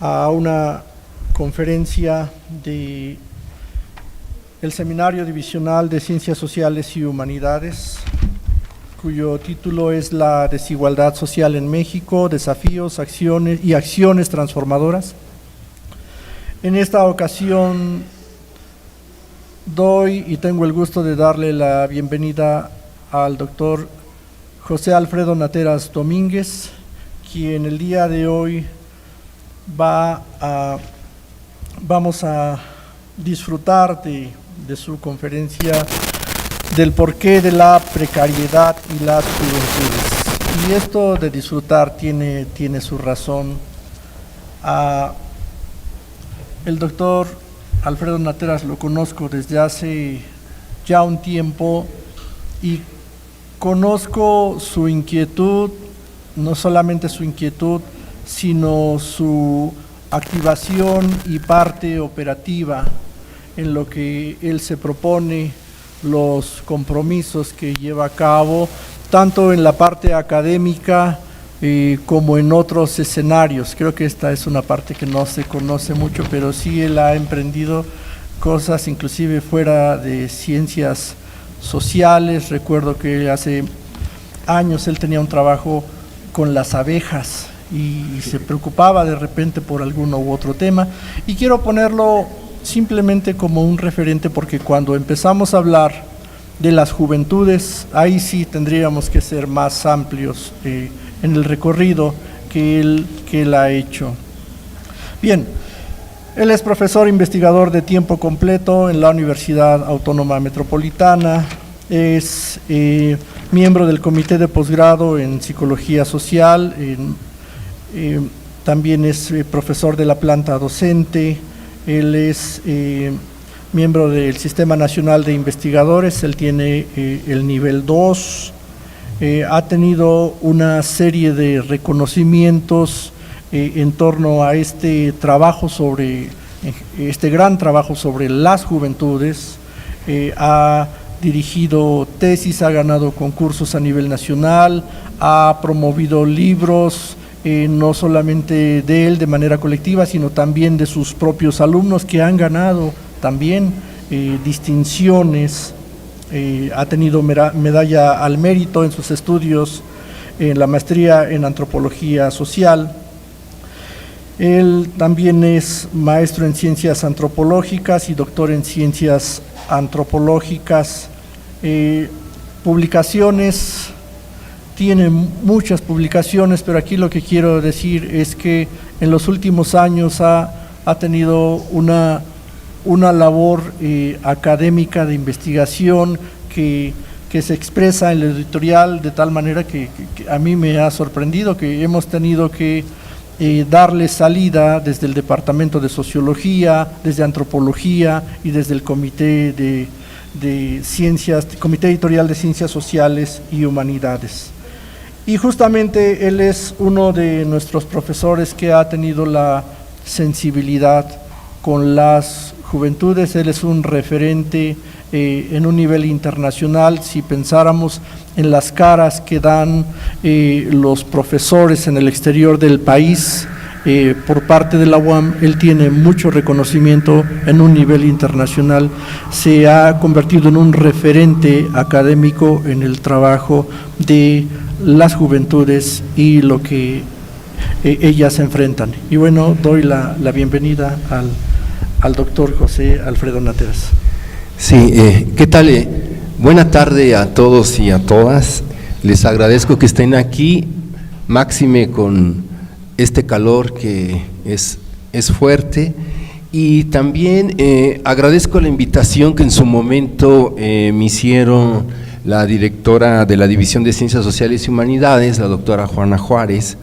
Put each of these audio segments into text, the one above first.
a una conferencia del Seminario Divisional de Ciencias Sociales y Humanidades, cuyo título es La desigualdad social en México, desafíos, acciones y acciones transformadoras. En esta ocasión doy y tengo el gusto de darle la bienvenida al doctor José Alfredo Nateras Domínguez, quien el día de hoy vamos a disfrutar de su conferencia del porqué de la precariedad y las juventudes. Y esto de disfrutar tiene su razón. El doctor Alfredo Nateras lo conozco desde hace ya un tiempo y conozco su inquietud, no solamente su inquietud, sino su activación y parte operativa en lo que él se propone, los compromisos que lleva a cabo, tanto en la parte académica como en otros escenarios. Creo que esta es una parte que no se conoce mucho, pero sí él ha emprendido cosas inclusive fuera de ciencias sociales. Recuerdo que hace años él tenía un trabajo con las abejas y se preocupaba de repente por alguno u otro tema, y quiero ponerlo simplemente como un referente porque cuando empezamos a hablar de las juventudes, ahí sí tendríamos que ser más amplios en el recorrido que él ha hecho. Bien, él es profesor investigador de tiempo completo en la Universidad Autónoma Metropolitana, es miembro del Comité de Posgrado en Psicología Social, también es profesor de la planta docente. Él es miembro del Sistema Nacional de Investigadores, él tiene el nivel 2, ha tenido una serie de reconocimientos en torno a este gran trabajo sobre las juventudes. Ha dirigido tesis, ha ganado concursos a nivel nacional, ha promovido libros, no solamente de él de manera colectiva, sino también de sus propios alumnos que han ganado también distinciones. Ha tenido medalla al mérito en sus estudios, en la maestría en antropología social. Él también es maestro en ciencias antropológicas y doctor en ciencias antropológicas. Publicaciones, tiene muchas publicaciones, pero aquí lo que quiero decir es que en los últimos años ha tenido una labor académica de investigación que se expresa en la editorial de tal manera que a mí me ha sorprendido, que hemos tenido que darle salida desde el Departamento de Sociología, desde Antropología y desde el Comité Comité Editorial de Ciencias Sociales y Humanidades. Y justamente él es uno de nuestros profesores que ha tenido la sensibilidad con las juventudes. Él es un referente en un nivel internacional. Si pensáramos en las caras que dan los profesores en el exterior del país por parte de la UAM, él tiene mucho reconocimiento en un nivel internacional. Se ha convertido en un referente académico en el trabajo de las juventudes y lo que ellas enfrentan. Y bueno, doy la bienvenida al doctor José Alfredo Nateras. Sí, ¿qué tal? Buena tarde a todos y a todas. Les agradezco que estén aquí, máxime con este calor que es fuerte, y también agradezco la invitación que en su momento me hicieron la directora de la División de Ciencias Sociales y Humanidades, la doctora Juana Juárez.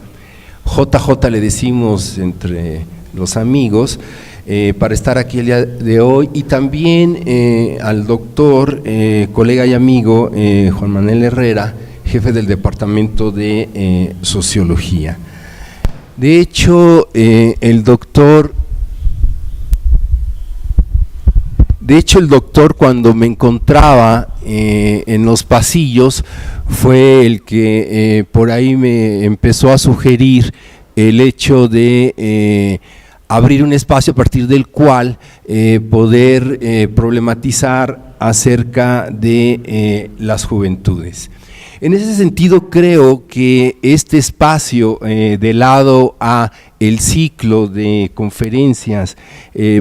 JJ le decimos entre los amigos, para estar aquí el día de hoy, y también al doctor, colega y amigo Juan Manuel Herrera, jefe del Departamento de Sociología. De hecho, el doctor cuando me encontraba en los pasillos fue el que por ahí me empezó a sugerir el hecho de abrir un espacio a partir del cual poder problematizar acerca de las juventudes. En ese sentido, creo que este espacio de lado a el ciclo de conferencias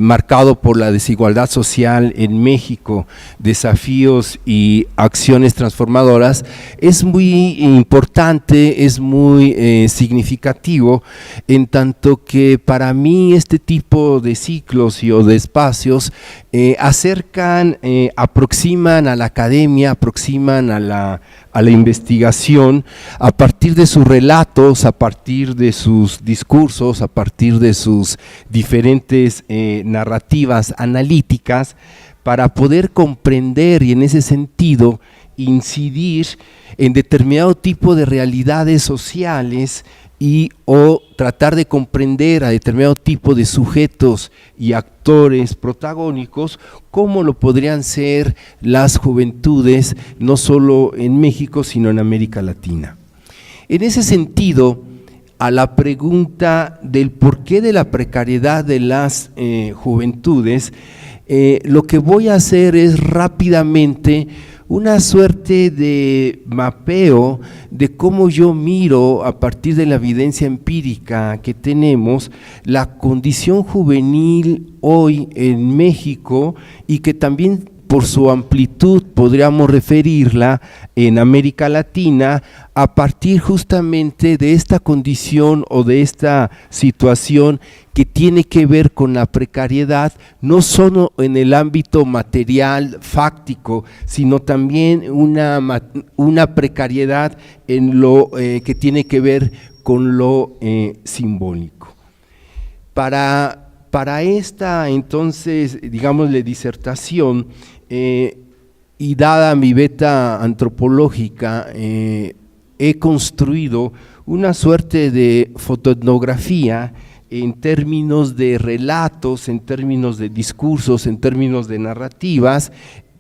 marcado por la desigualdad social en México, desafíos y acciones transformadoras, es muy importante, es muy significativo, en tanto que para mí este tipo de ciclos o de espacios acercan, aproximan a la academia, aproximan a la investigación a partir de sus relatos, a partir de sus discursos, a partir de sus diferentes narrativas analíticas, para poder comprender y en ese sentido incidir en determinado tipo de realidades sociales y o tratar de comprender a determinado tipo de sujetos y actores protagónicos, como lo podrían ser las juventudes, no solo en México, sino en América Latina. En ese sentido, a la pregunta del porqué de la precariedad de las juventudes, lo que voy a hacer es rápidamente una suerte de mapeo de cómo yo miro, a partir de la evidencia empírica que tenemos, la condición juvenil hoy en México, y que también por su amplitud podríamos referirla en América Latina, a partir justamente de esta condición o de esta situación que tiene que ver con la precariedad, no solo en el ámbito material, fáctico, sino también una precariedad en lo que tiene que ver con lo simbólico. Para esta, entonces, digámosle, disertación, y dada mi beta antropológica, he construido una suerte de fotoetnografía en términos de relatos, en términos de discursos, en términos de narrativas,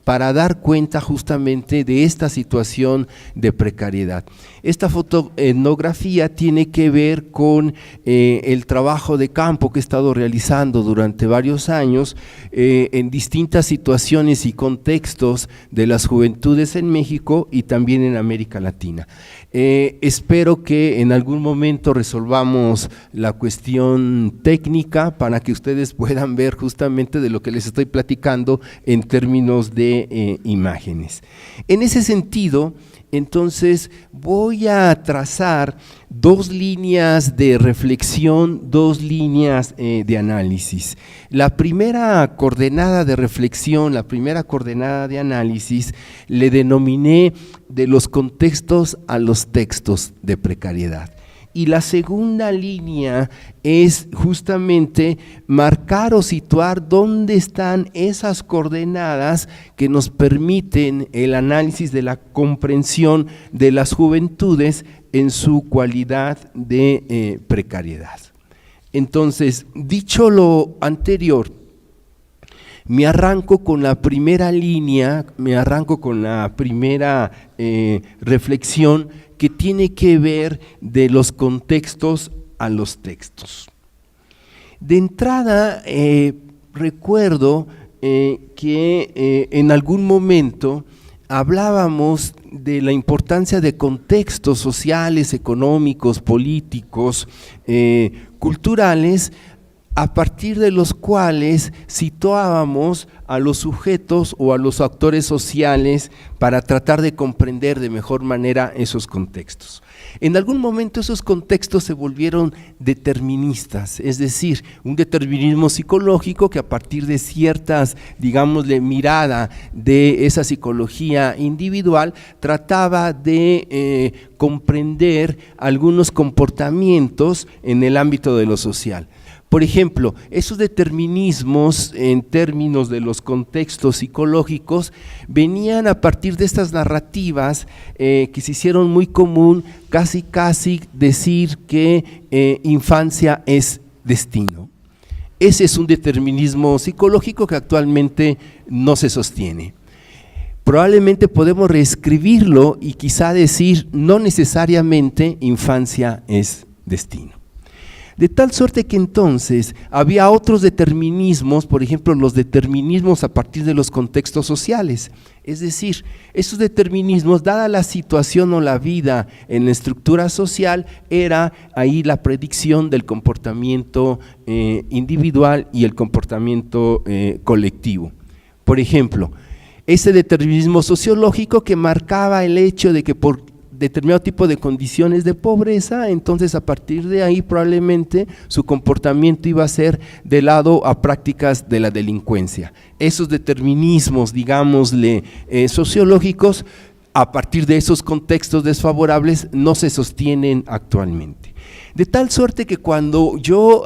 para dar cuenta justamente de esta situación de precariedad. Esta fotoetnografía tiene que ver con el trabajo de campo que he estado realizando durante varios años en distintas situaciones y contextos de las juventudes en México y también en América Latina. Espero que en algún momento resolvamos la cuestión técnica para que ustedes puedan ver justamente de lo que les estoy platicando en términos de imágenes. En ese sentido, entonces voy a trazar dos líneas de reflexión, dos líneas de análisis. La primera coordenada de reflexión, la primera coordenada de análisis, le denominé de los contextos a los textos de precariedad. Y la segunda línea es justamente marcar o situar dónde están esas coordenadas que nos permiten el análisis de la comprensión de las juventudes en su cualidad de precariedad. Entonces, dicho lo anterior, me arranco con la primera línea, me arranco con la primera reflexión, que tiene que ver de los contextos a los textos. De entrada, recuerdo que en algún momento hablábamos de la importancia de contextos sociales, económicos, políticos, culturales, a partir de los cuales situábamos a los sujetos o a los actores sociales para tratar de comprender de mejor manera esos contextos. En algún momento esos contextos se volvieron deterministas, es decir, un determinismo psicológico que a partir de ciertas, digámosle, mirada de esa psicología individual, trataba de comprender algunos comportamientos en el ámbito de lo social. Por ejemplo, esos determinismos en términos de los contextos psicológicos venían a partir de estas narrativas que se hicieron muy común, casi decir que infancia es destino. Ese es un determinismo psicológico que actualmente no se sostiene. Probablemente podemos reescribirlo y quizá decir no necesariamente infancia es destino. De tal suerte que entonces había otros determinismos, por ejemplo, los determinismos a partir de los contextos sociales. Es decir, esos determinismos, dada la situación o la vida en la estructura social, era ahí la predicción del comportamiento individual y el comportamiento colectivo. Por ejemplo, ese determinismo sociológico que marcaba el hecho de que por determinado tipo de condiciones de pobreza, entonces a partir de ahí probablemente su comportamiento iba a ser de lado a prácticas de la delincuencia. Esos determinismos, digámosle, sociológicos, a partir de esos contextos desfavorables no se sostienen actualmente. De tal suerte que cuando yo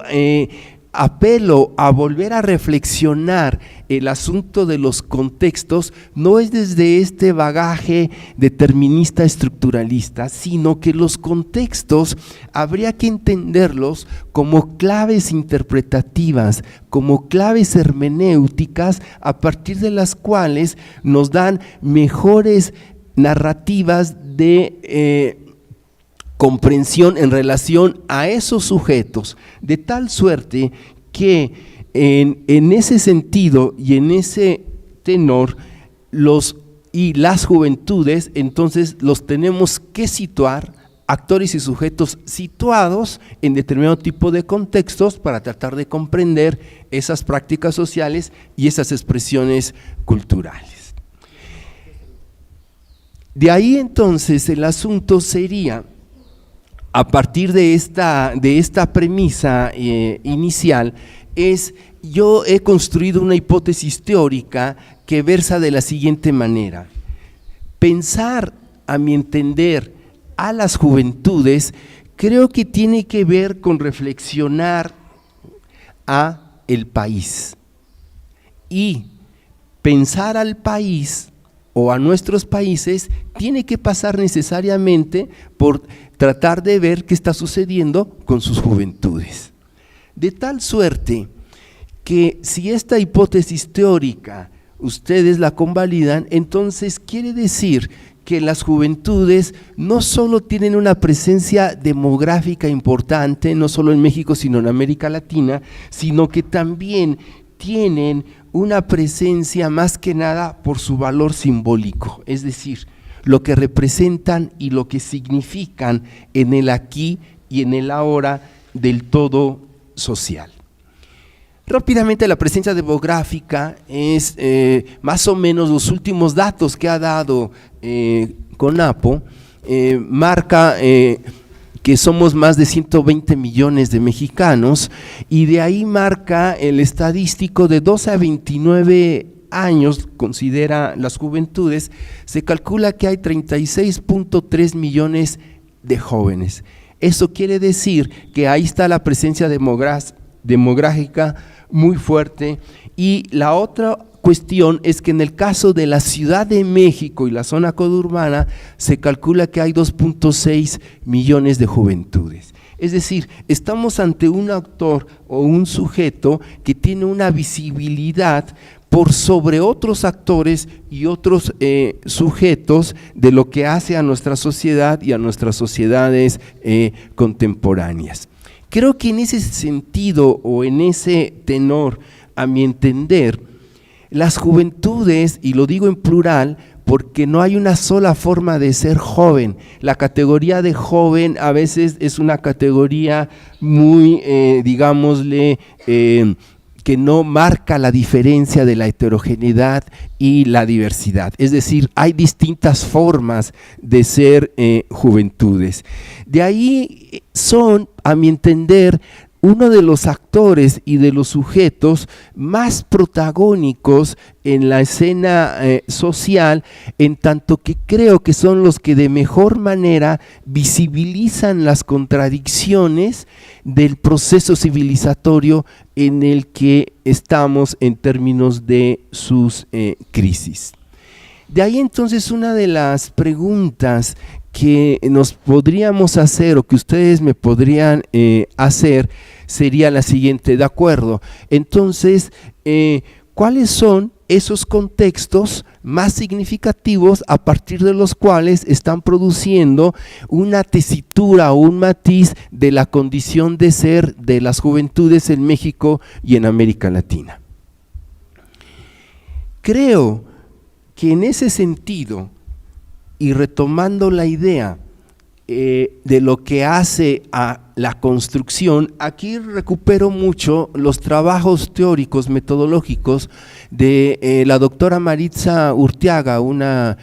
apelo a volver a reflexionar el asunto de los contextos, no es desde este bagaje determinista estructuralista, sino que los contextos habría que entenderlos como claves interpretativas, como claves hermenéuticas a partir de las cuales nos dan mejores narrativas de comprensión en relación a esos sujetos, de tal suerte que en ese sentido y en ese tenor, los y las juventudes, entonces los tenemos que situar, actores y sujetos situados en determinado tipo de contextos para tratar de comprender esas prácticas sociales y esas expresiones culturales. De ahí entonces el asunto sería, a partir de esta premisa inicial, yo he construido una hipótesis teórica que versa de la siguiente manera: pensar, a mi entender, a las juventudes, creo que tiene que ver con reflexionar a el país, y pensar al país o a nuestros países tiene que pasar necesariamente por tratar de ver qué está sucediendo con sus juventudes. De tal suerte que si esta hipótesis teórica ustedes la convalidan, entonces quiere decir que las juventudes no solo tienen una presencia demográfica importante, no solo en México sino en América Latina, sino que también tienen una presencia más que nada por su valor simbólico, es decir, lo que representan y lo que significan en el aquí y en el ahora del todo social. Rápidamente, la presencia demográfica es más o menos los últimos datos que ha dado CONAPO, marca que somos más de 120 millones de mexicanos, y de ahí marca el estadístico de 12 a 29 años, considera las juventudes, se calcula que hay 36.3 millones de jóvenes. Eso quiere decir que ahí está la presencia demográfica muy fuerte. Y la otra cuestión es que en el caso de la Ciudad de México y la zona conurbana se calcula que hay 2.6 millones de juventudes. Es decir, estamos ante un actor o un sujeto que tiene una visibilidad por sobre otros actores y otros sujetos de lo que hace a nuestra sociedad y a nuestras sociedades contemporáneas. Creo que en ese sentido o en ese tenor, a mi entender, las juventudes, y lo digo en plural, porque no hay una sola forma de ser joven. La categoría de joven a veces es una categoría muy, digámosle, que no marca la diferencia de la heterogeneidad y la diversidad. Es decir, hay distintas formas de ser juventudes. De ahí son, a mi entender, uno de los actores y de los sujetos más protagónicos en la escena social, en tanto que creo que son los que de mejor manera visibilizan las contradicciones del proceso civilizatorio en el que estamos en términos de sus crisis. De ahí entonces una de las preguntas que nos podríamos hacer o que ustedes me podrían hacer sería la siguiente: de acuerdo, entonces, ¿cuáles son esos contextos más significativos a partir de los cuales están produciendo una tesitura o un matiz de la condición de ser de las juventudes en México y en América Latina. Creo que en ese sentido, y retomando la idea de lo que hace a la construcción, aquí recupero mucho los trabajos teóricos, metodológicos de la doctora Maritza Urteaga, una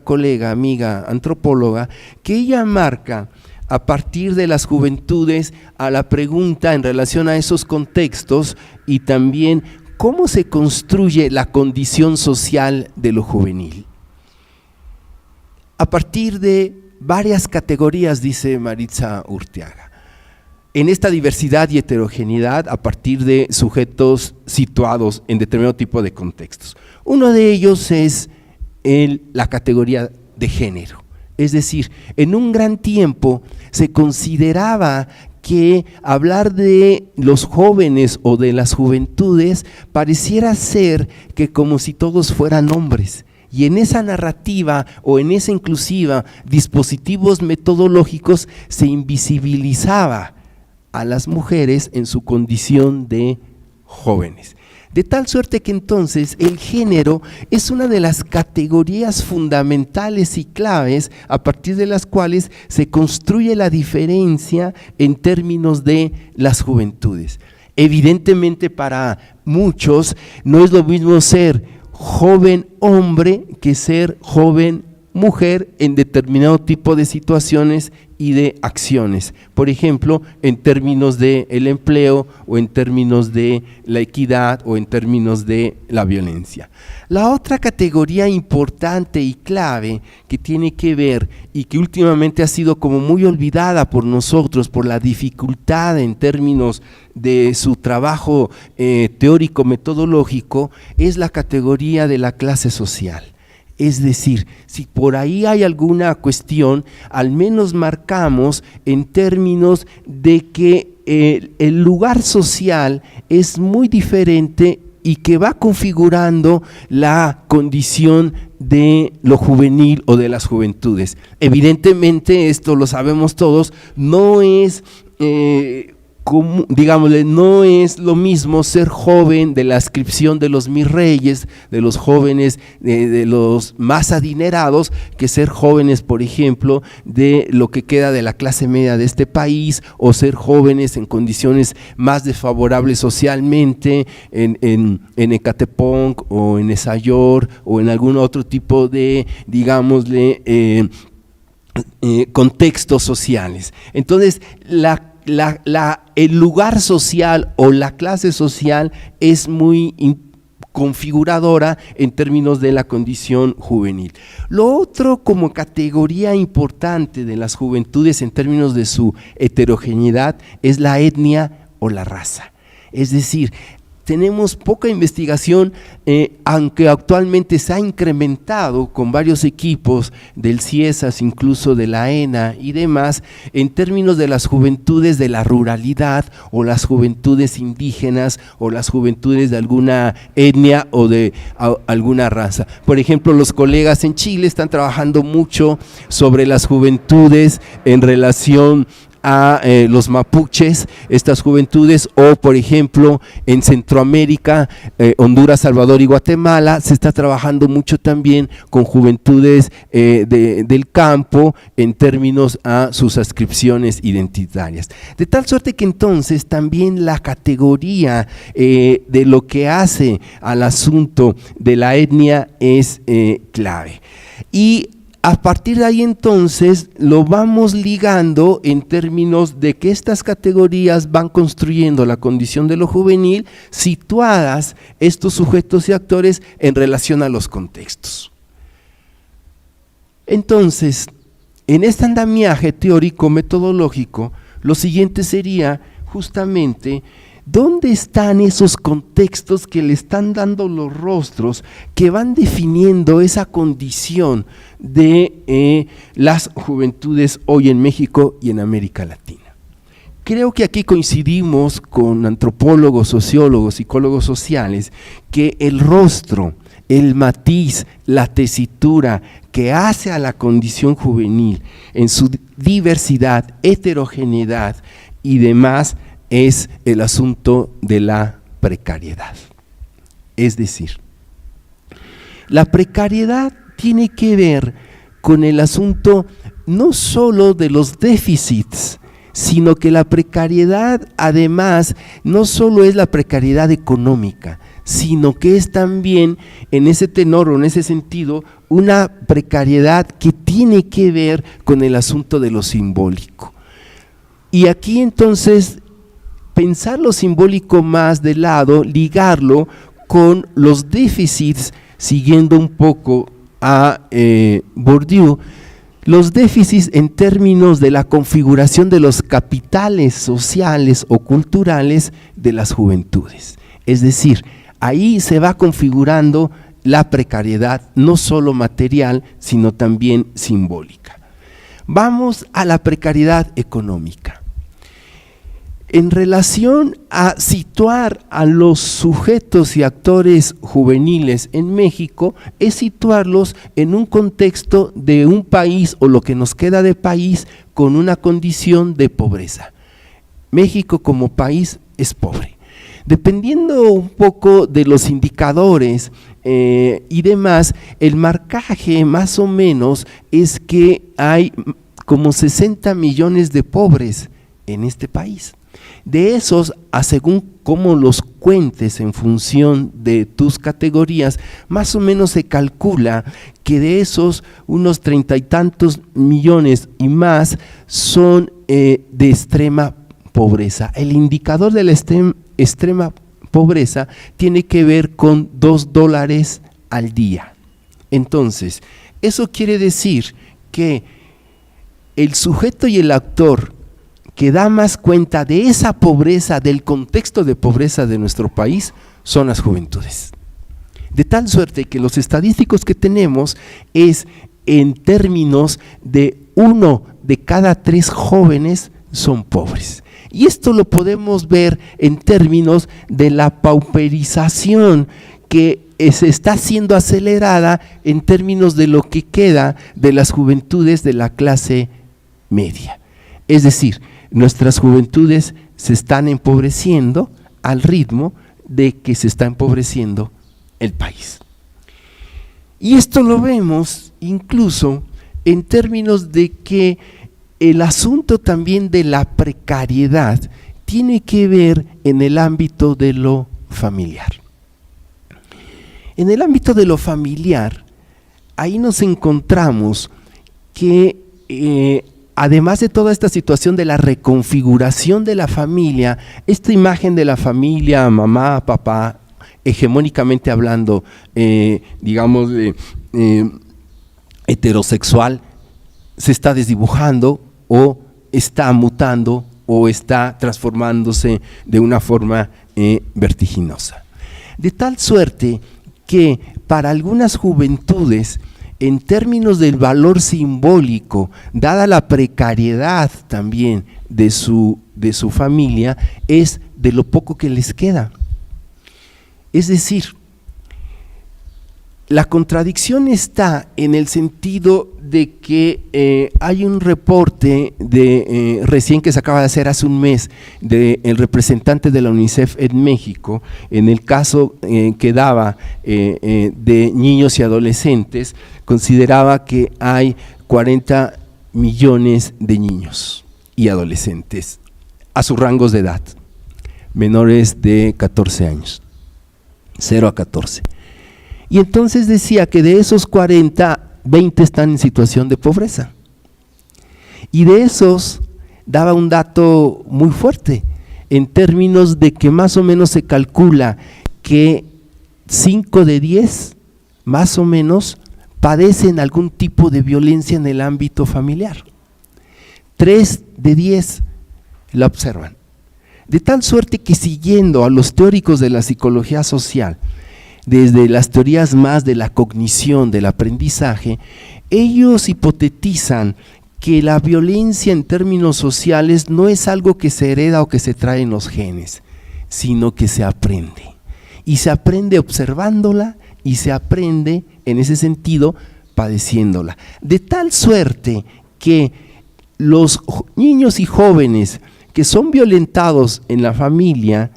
colega, amiga, antropóloga, que ella marca a partir de las juventudes a la pregunta en relación a esos contextos y también cómo se construye la condición social de lo juvenil. A partir de varias categorías, dice Maritza Urteaga, en esta diversidad y heterogeneidad a partir de sujetos situados en determinado tipo de contextos. Uno de ellos es la categoría de género, es decir, en un gran tiempo se consideraba que hablar de los jóvenes o de las juventudes pareciera ser que como si todos fueran hombres. Y en esa narrativa o en esa inclusiva dispositivos metodológicos se invisibilizaba a las mujeres en su condición de jóvenes. De tal suerte que entonces el género es una de las categorías fundamentales y claves a partir de las cuales se construye la diferencia en términos de las juventudes. Evidentemente para muchos no es lo mismo ser joven hombre que ser joven mujer en determinado tipo de situaciones y de acciones. Por ejemplo, en términos del empleo o en términos de la equidad o en términos de la violencia. La otra categoría importante y clave que tiene que ver y que últimamente ha sido como muy olvidada por nosotros por la dificultad en términos de su trabajo teórico metodológico es la categoría de la clase social. Es decir, si por ahí hay alguna cuestión, al menos marcamos en términos de que el lugar social es muy diferente y que va configurando la condición de lo juvenil o de las juventudes. Evidentemente, esto lo sabemos todos, no es digámosle, no es lo mismo ser joven de la ascripción de los mis reyes, de los jóvenes, de los más adinerados, que ser jóvenes, por ejemplo, de lo que queda de la clase media de este país, o ser jóvenes en condiciones más desfavorables socialmente, en Ecatepec, o en Esayor, o en algún otro tipo de, digámosle, contextos sociales. Entonces, el lugar social o la clase social es muy configuradora en términos de la condición juvenil. Lo otro como categoría importante de las juventudes en términos de su heterogeneidad es la etnia o la raza. Es decir, tenemos poca investigación, aunque actualmente se ha incrementado con varios equipos del CIESAS, incluso de la ENA y demás, en términos de las juventudes de la ruralidad o las juventudes indígenas o las juventudes de alguna etnia o de alguna raza. Por ejemplo, los colegas en Chile están trabajando mucho sobre las juventudes en relación a los mapuches, estas juventudes, o por ejemplo en Centroamérica, Honduras, Salvador y Guatemala, se está trabajando mucho también con juventudes del campo en términos a sus adscripciones identitarias. De tal suerte que entonces también la categoría de lo que hace al asunto de la etnia es clave. Y a partir de ahí entonces lo vamos ligando en términos de que estas categorías van construyendo la condición de lo juvenil, situadas estos sujetos y actores en relación a los contextos. Entonces, en este andamiaje teórico metodológico, lo siguiente sería justamente ¿dónde están esos contextos que le están dando los rostros, que van definiendo esa condición de las juventudes hoy en México y en América Latina? Creo que aquí coincidimos con antropólogos, sociólogos, psicólogos sociales, que el rostro, el matiz, la tesitura que hace a la condición juvenil en su diversidad, heterogeneidad y demás es el asunto de la precariedad. Es decir, la precariedad tiene que ver con el asunto no solo de los déficits, sino que la precariedad además no solo es la precariedad económica, sino que es también en ese tenor o en ese sentido una precariedad que tiene que ver con el asunto de lo simbólico. Y aquí entonces pensar lo simbólico más de lado, ligarlo con los déficits, siguiendo un poco a Bourdieu, los déficits en términos de la configuración de los capitales sociales o culturales de las juventudes. Es decir, ahí se va configurando la precariedad, no solo material, sino también simbólica. Vamos a la precariedad económica. En relación a situar a los sujetos y actores juveniles en México, es situarlos en un contexto de un país o lo que nos queda de país con una condición de pobreza. México como país es pobre. Dependiendo un poco de los indicadores y demás, el marcaje más o menos es que hay como 60 millones de pobres en este país. De esos, a según cómo los cuentes en función de tus categorías, más o menos se calcula que de esos unos 30 y tantos millones y más son de extrema pobreza. El indicador de la extrema pobreza tiene que ver con $2 al día. Entonces, eso quiere decir que el sujeto y el actor que da más cuenta de esa pobreza, del contexto de pobreza de nuestro país, son las juventudes. De tal suerte que los estadísticos que tenemos es en términos de 1 de cada 3 jóvenes son pobres. Y esto lo podemos ver en términos de la pauperización que se está siendo acelerada en términos de lo que queda de las juventudes de la clase media. Es decir, nuestras juventudes se están empobreciendo al ritmo de que se está empobreciendo el país. Y esto lo vemos incluso en términos de que el asunto también de la precariedad tiene que ver en el ámbito de lo familiar. En el ámbito de lo familiar, ahí nos encontramos que además de toda esta situación de la reconfiguración de la familia, esta imagen de la familia, mamá, papá, hegemónicamente hablando, digamos, heterosexual, se está desdibujando o está mutando o está transformándose de una forma vertiginosa. De tal suerte que para algunas juventudes, en términos del valor simbólico, dada la precariedad también de su familia, es de lo poco que les queda. Es decir, la contradicción está en el sentido de que hay un reporte recién que se acaba de hacer hace un mes del representante de la UNICEF en México, en el caso que daba de niños y adolescentes, consideraba que hay 40 millones de niños y adolescentes a sus rangos de edad, menores de 14 años, 0 a 14. Y entonces decía que de esos 40, 20 están en situación de pobreza. Y de esos daba un dato muy fuerte, en términos de que más o menos se calcula que 5 de 10, más o menos, padecen algún tipo de violencia en el ámbito familiar. 3 de 10 la observan. De tal suerte que, siguiendo a los teóricos de la psicología social, desde las teorías más de la cognición, del aprendizaje, ellos hipotetizan que la violencia en términos sociales no es algo que se hereda o que se trae en los genes, sino que se aprende. Y se aprende observándola y se aprende en ese sentido padeciéndola. De tal suerte que los niños y jóvenes que son violentados en la familia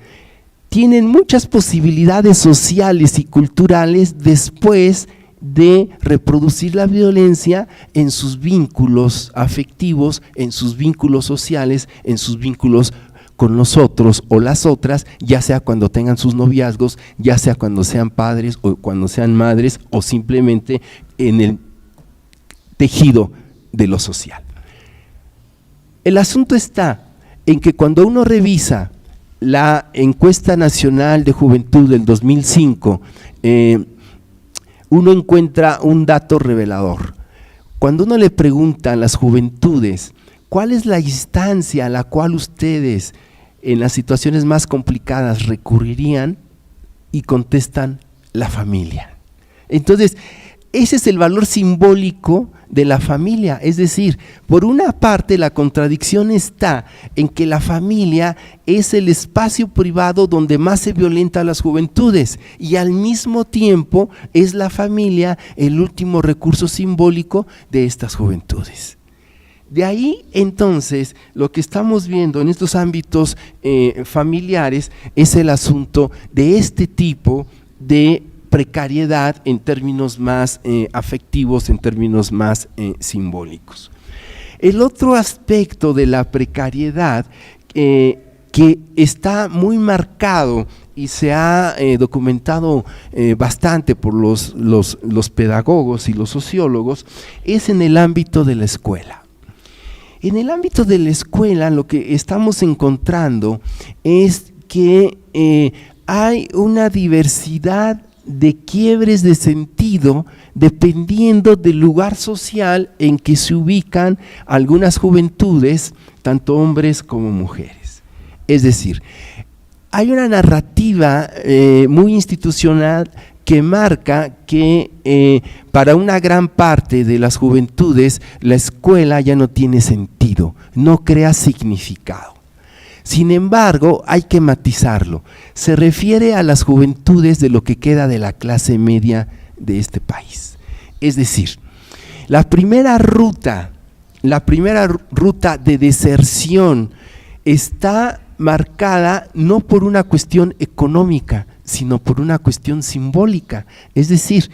tienen muchas posibilidades sociales y culturales después de reproducir la violencia en sus vínculos afectivos, en sus vínculos sociales, en sus vínculos con los otros o las otras, ya sea cuando tengan sus noviazgos, ya sea cuando sean padres o cuando sean madres, o simplemente en el tejido de lo social. El asunto está en que cuando uno revisa la encuesta nacional de juventud del 2005, uno encuentra un dato revelador. Cuando uno le pregunta a las juventudes cuál es la instancia a la cual ustedes en las situaciones más complicadas recurrirían, y contestan: la familia. Entonces, ese es el valor simbólico de la familia. Es decir, por una parte la contradicción está en que la familia es el espacio privado donde más se violenta a las juventudes, y al mismo tiempo es la familia el último recurso simbólico de estas juventudes. De ahí entonces lo que estamos viendo en estos ámbitos familiares es el asunto de este tipo de precariedad en términos más afectivos, en términos más simbólicos. El otro aspecto de la precariedad que está muy marcado y se ha documentado bastante por los pedagogos y los sociólogos es en el ámbito de la escuela. En el ámbito de la escuela lo que estamos encontrando es que hay una diversidad de quiebres de sentido dependiendo del lugar social en que se ubican algunas juventudes, tanto hombres como mujeres. Es decir, hay una narrativa muy institucional que marca que para una gran parte de las juventudes la escuela ya no tiene sentido, no crea significado. Sin embargo, hay que matizarlo. Se refiere a las juventudes de lo que queda de la clase media de este país. Es decir, la primera ruta de deserción está marcada no por una cuestión económica, sino por una cuestión simbólica. Es decir,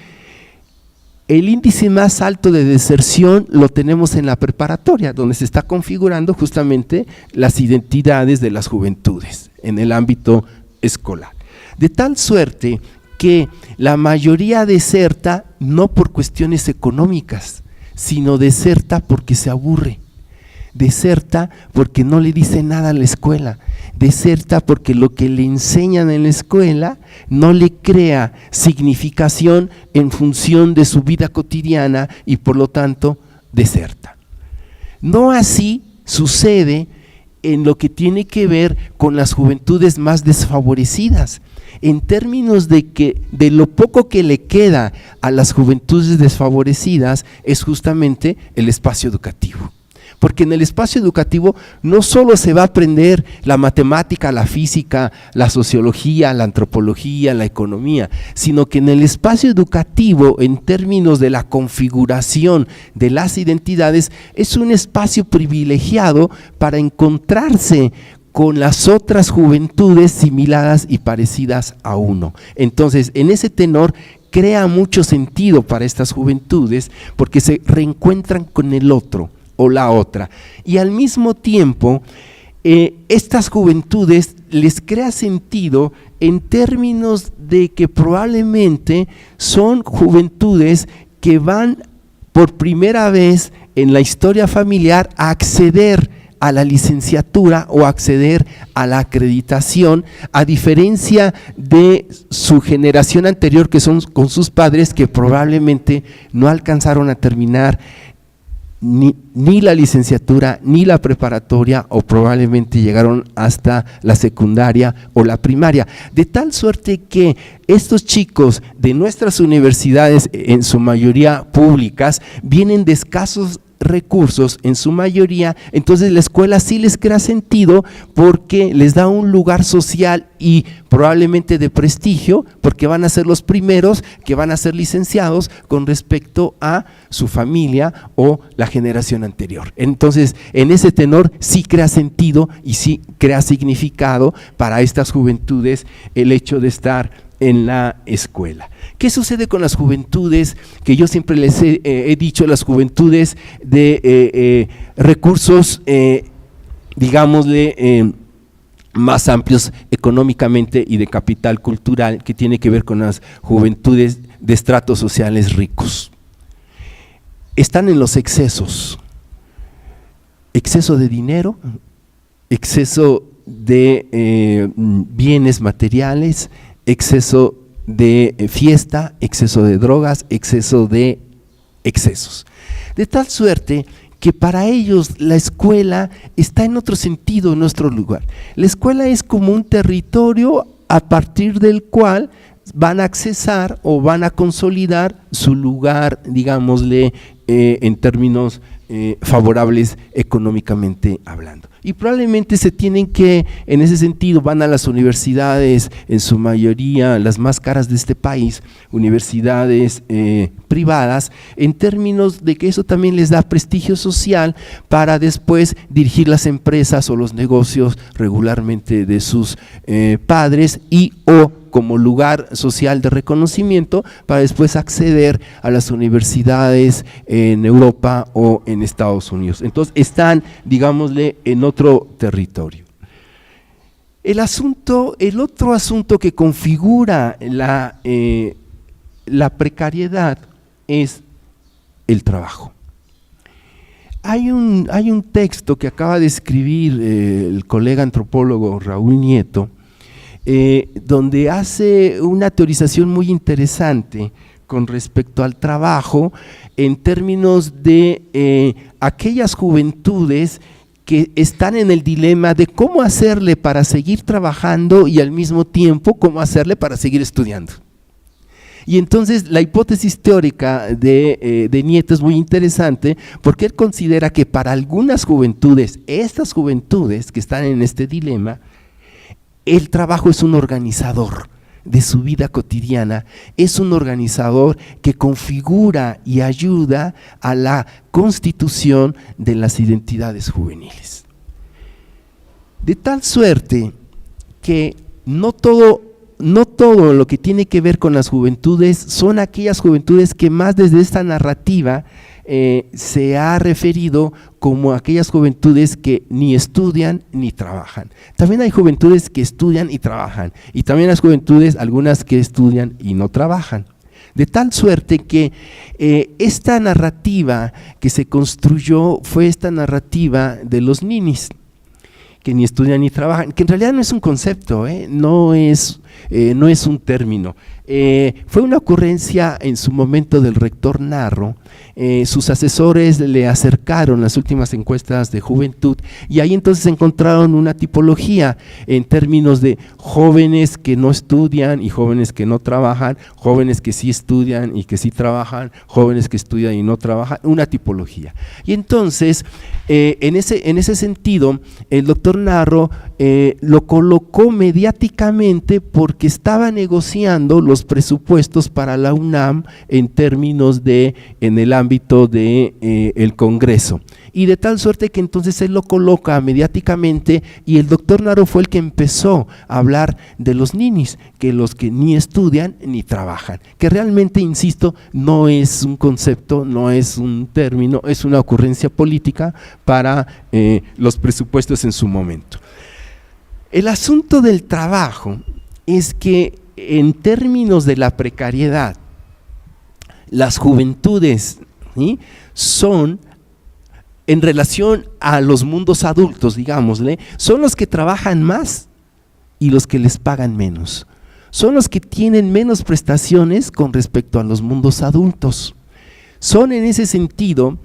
el índice más alto de deserción lo tenemos en la preparatoria, donde se está configurando justamente las identidades de las juventudes en el ámbito escolar. De tal suerte que la mayoría deserta no por cuestiones económicas, sino deserta porque se aburre. Deserta porque no le dice nada a la escuela, deserta porque lo que le enseñan en la escuela no le crea significación en función de su vida cotidiana y por lo tanto deserta. No así sucede en lo que tiene que ver con las juventudes más desfavorecidas, en términos de que de lo poco que le queda a las juventudes desfavorecidas es justamente el espacio educativo. Porque en el espacio educativo no solo se va a aprender la matemática, la física, la sociología, la antropología, la economía, sino que en el espacio educativo, en términos de la configuración de las identidades, es un espacio privilegiado para encontrarse con las otras juventudes similares y parecidas a uno. Entonces, en ese tenor, crea mucho sentido para estas juventudes porque se reencuentran con el otro o la otra, y al mismo tiempo estas juventudes les crea sentido en términos de que probablemente son juventudes que van por primera vez en la historia familiar a acceder a la licenciatura o acceder a la acreditación, a diferencia de su generación anterior que son con sus padres que probablemente no alcanzaron a terminar ni la licenciatura, ni la preparatoria, o probablemente llegaron hasta la secundaria o la primaria, de tal suerte que estos chicos de nuestras universidades, en su mayoría públicas, vienen de escasos recursos en su mayoría, entonces la escuela sí les crea sentido porque les da un lugar social y probablemente de prestigio, porque van a ser los primeros que van a ser licenciados con respecto a su familia o la generación anterior. Entonces, en ese tenor sí crea sentido y sí crea significado para estas juventudes el hecho de estar en la escuela. ¿Qué sucede con las juventudes? Que yo siempre les he dicho, las juventudes de recursos, digámosle, más amplios económicamente y de capital cultural, que tiene que ver con las juventudes de estratos sociales ricos. Están en los excesos, exceso de dinero, exceso de bienes materiales, exceso de fiesta, exceso de drogas, exceso de excesos. De tal suerte que para ellos la escuela está en otro sentido, en otro lugar. La escuela es como un territorio a partir del cual van a accesar o van a consolidar su lugar, digámosle, en términos favorables económicamente hablando. Y probablemente se tienen que, en ese sentido, van a las universidades, en su mayoría las más caras de este país, universidades privadas, en términos de que eso también les da prestigio social para después dirigir las empresas o los negocios regularmente de sus padres y o como lugar social de reconocimiento para después acceder a las universidades en Europa o en Estados Unidos. Entonces están, digámosle, en otro territorio. El otro asunto que configura la precariedad es el trabajo. Hay un texto que acaba de escribir el colega antropólogo Raúl Nieto, donde hace una teorización muy interesante con respecto al trabajo en términos de aquellas juventudes que están en el dilema de cómo hacerle para seguir trabajando y al mismo tiempo cómo hacerle para seguir estudiando. Y entonces la hipótesis teórica de Nieto es muy interesante porque él considera que para algunas juventudes, estas juventudes que están en este dilema, el trabajo es un organizador de su vida cotidiana, es un organizador que configura y ayuda a la constitución de las identidades juveniles. De tal suerte que no todo lo que tiene que ver con las juventudes son aquellas juventudes que más desde esta narrativa se ha referido como aquellas juventudes que ni estudian ni trabajan. También hay juventudes que estudian y trabajan, y también hay juventudes, algunas que estudian y no trabajan. De tal suerte que esta narrativa que se construyó fue esta narrativa de los ninis, que ni estudian ni trabajan, que en realidad no es un concepto, no es un término. Fue una ocurrencia en su momento del rector Narro. Sus asesores le acercaron las últimas encuestas de juventud y ahí entonces encontraron una tipología en términos de jóvenes que no estudian y jóvenes que no trabajan, jóvenes que sí estudian y que sí trabajan, jóvenes que estudian y no trabajan, una tipología. Y entonces, en ese sentido, el doctor Narro lo colocó mediáticamente porque estaba negociando los presupuestos para la UNAM en términos en el ámbito de el Congreso, y de tal suerte que entonces él lo coloca mediáticamente y el doctor Narro fue el que empezó a hablar de los ninis, que los que ni estudian ni trabajan, que realmente, insisto, no es un concepto, no es un término, es una ocurrencia política para los presupuestos en su momento. El asunto del trabajo es que en términos de la precariedad, las juventudes, ¿sí?, son, en relación a los mundos adultos, digámosle, son los que trabajan más y los que les pagan menos. Son los que tienen menos prestaciones con respecto a los mundos adultos. Son en ese sentido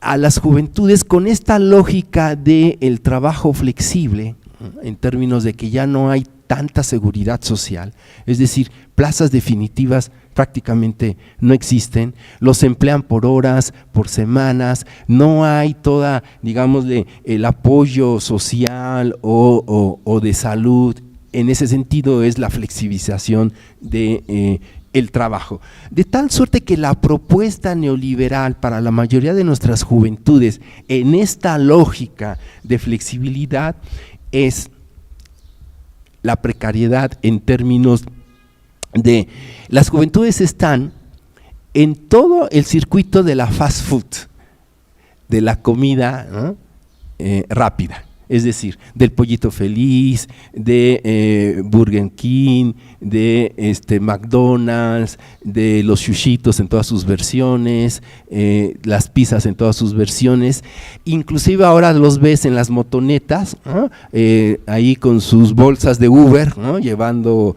a las juventudes con esta lógica del trabajo flexible, en términos de que ya no hay tanta seguridad social, es decir, plazas definitivas prácticamente no existen, los emplean por horas, por semanas, no hay toda, digámosle, el apoyo social o de salud. En ese sentido es la flexibilización de el trabajo. De tal suerte que la propuesta neoliberal para la mayoría de nuestras juventudes en esta lógica de flexibilidad es la precariedad en términos de las juventudes están en todo el circuito de la fast food, de la comida, ¿no? Rápida, es decir, del Pollito Feliz, de Burger King, de McDonald's, de los sushitos en todas sus versiones, las pizzas en todas sus versiones, inclusive ahora los ves en las motonetas, ¿no? Ahí con sus bolsas de Uber, ¿no? Llevando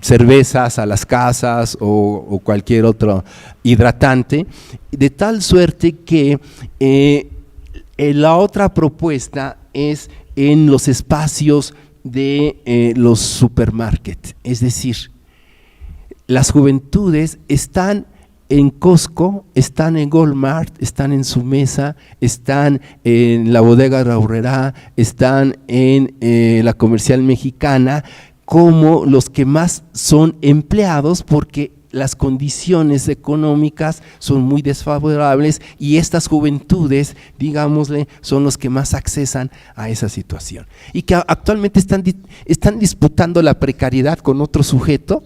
cervezas a las casas o cualquier otro hidratante, de tal suerte que la otra propuesta es en los espacios de los supermarkets, es decir, las juventudes están en Costco, están en Walmart, están en Su Mesa, están en la Bodega Aurrerá, están en la Comercial Mexicana, como los que más son empleados porque las condiciones económicas son muy desfavorables y estas juventudes, digámosle, son los que más accesan a esa situación y que actualmente están disputando la precariedad con otro sujeto,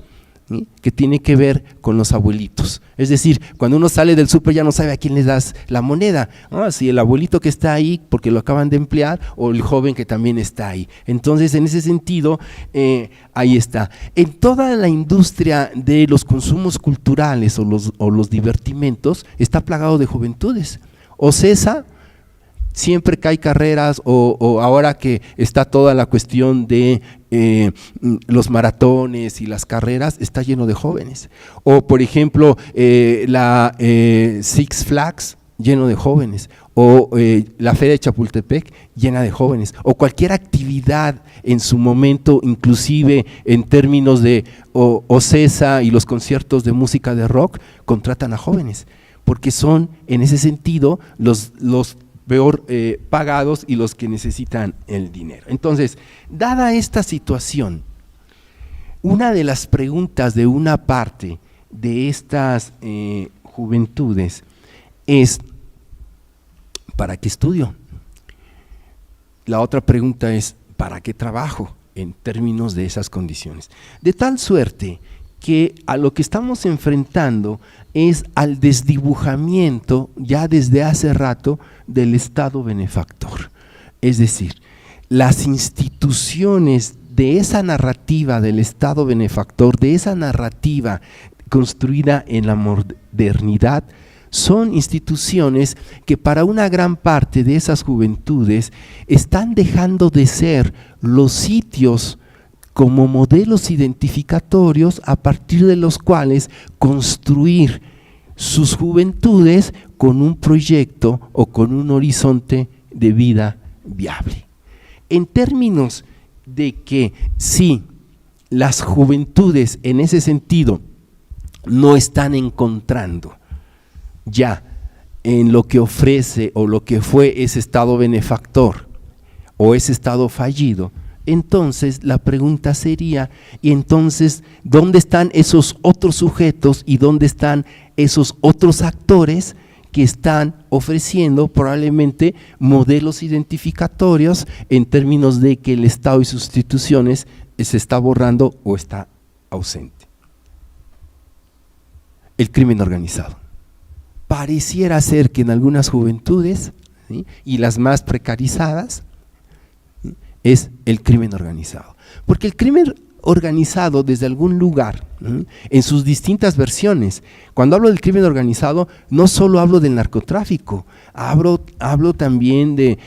¿sí? Que tiene que ver con los abuelitos. Es decir, cuando uno sale del súper ya no sabe a quién le das la moneda, ¿no? Si el abuelito que está ahí porque lo acaban de emplear o el joven que también está ahí. Entonces, en ese sentido, ahí está. En toda la industria de los consumos culturales o los divertimentos está plagado de juventudes. OCESA, siempre que hay carreras o ahora que está toda la cuestión de los maratones y las carreras, está lleno de jóvenes. O por ejemplo, la Six Flags, lleno de jóvenes. O la Feria de Chapultepec, llena de jóvenes. O cualquier actividad en su momento, inclusive en términos de OCESA y los conciertos de música de rock, contratan a jóvenes. Porque son, en ese sentido, los peor pagados y los que necesitan el dinero. Entonces, dada esta situación, una de las preguntas de una parte de estas juventudes es: ¿para qué estudio? La otra pregunta es: ¿para qué trabajo? En términos de esas condiciones. De tal suerte que a lo que estamos enfrentando es al desdibujamiento ya desde hace rato del Estado benefactor. Es decir, las instituciones de esa narrativa del Estado benefactor, de esa narrativa construida en la modernidad, son instituciones que para una gran parte de esas juventudes están dejando de ser los sitios como modelos identificatorios a partir de los cuales construir sus juventudes con un proyecto o con un horizonte de vida viable. En términos de que si las juventudes en ese sentido no están encontrando ya en lo que ofrece o lo que fue ese Estado benefactor o ese Estado fallido, entonces la pregunta sería: ¿y entonces dónde están esos otros sujetos y dónde están esos otros actores que están ofreciendo probablemente modelos identificatorios en términos de que el Estado y sus instituciones se está borrando o está ausente? El crimen organizado. Pareciera ser que en algunas juventudes, ¿sí?, y las más precarizadas, es el crimen organizado. Porque el crimen organizado desde algún lugar en sus distintas versiones. Cuando hablo del crimen organizado, no solo hablo del narcotráfico, hablo también de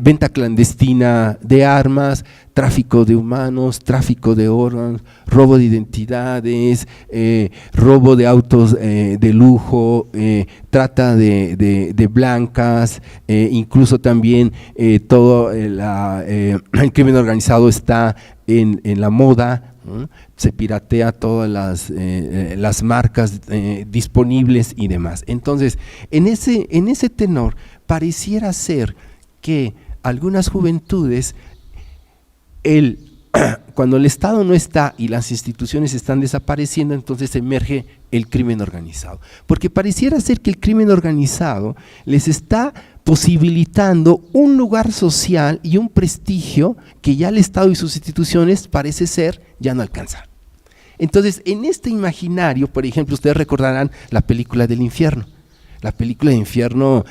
venta clandestina de armas, tráfico de humanos, tráfico de órganos, robo de identidades, robo de autos de lujo, trata de blancas, incluso también todo el crimen organizado está en la moda. Se piratea todas las marcas disponibles y demás. Entonces, en ese tenor, pareciera ser que algunas juventudes, cuando el Estado no está y las instituciones están desapareciendo, entonces emerge el crimen organizado. Porque pareciera ser que el crimen organizado les está posibilitando un lugar social y un prestigio que ya el Estado y sus instituciones parece ser ya no alcanzan. Entonces, en este imaginario, por ejemplo, ustedes recordarán la película del infierno. La película de infierno,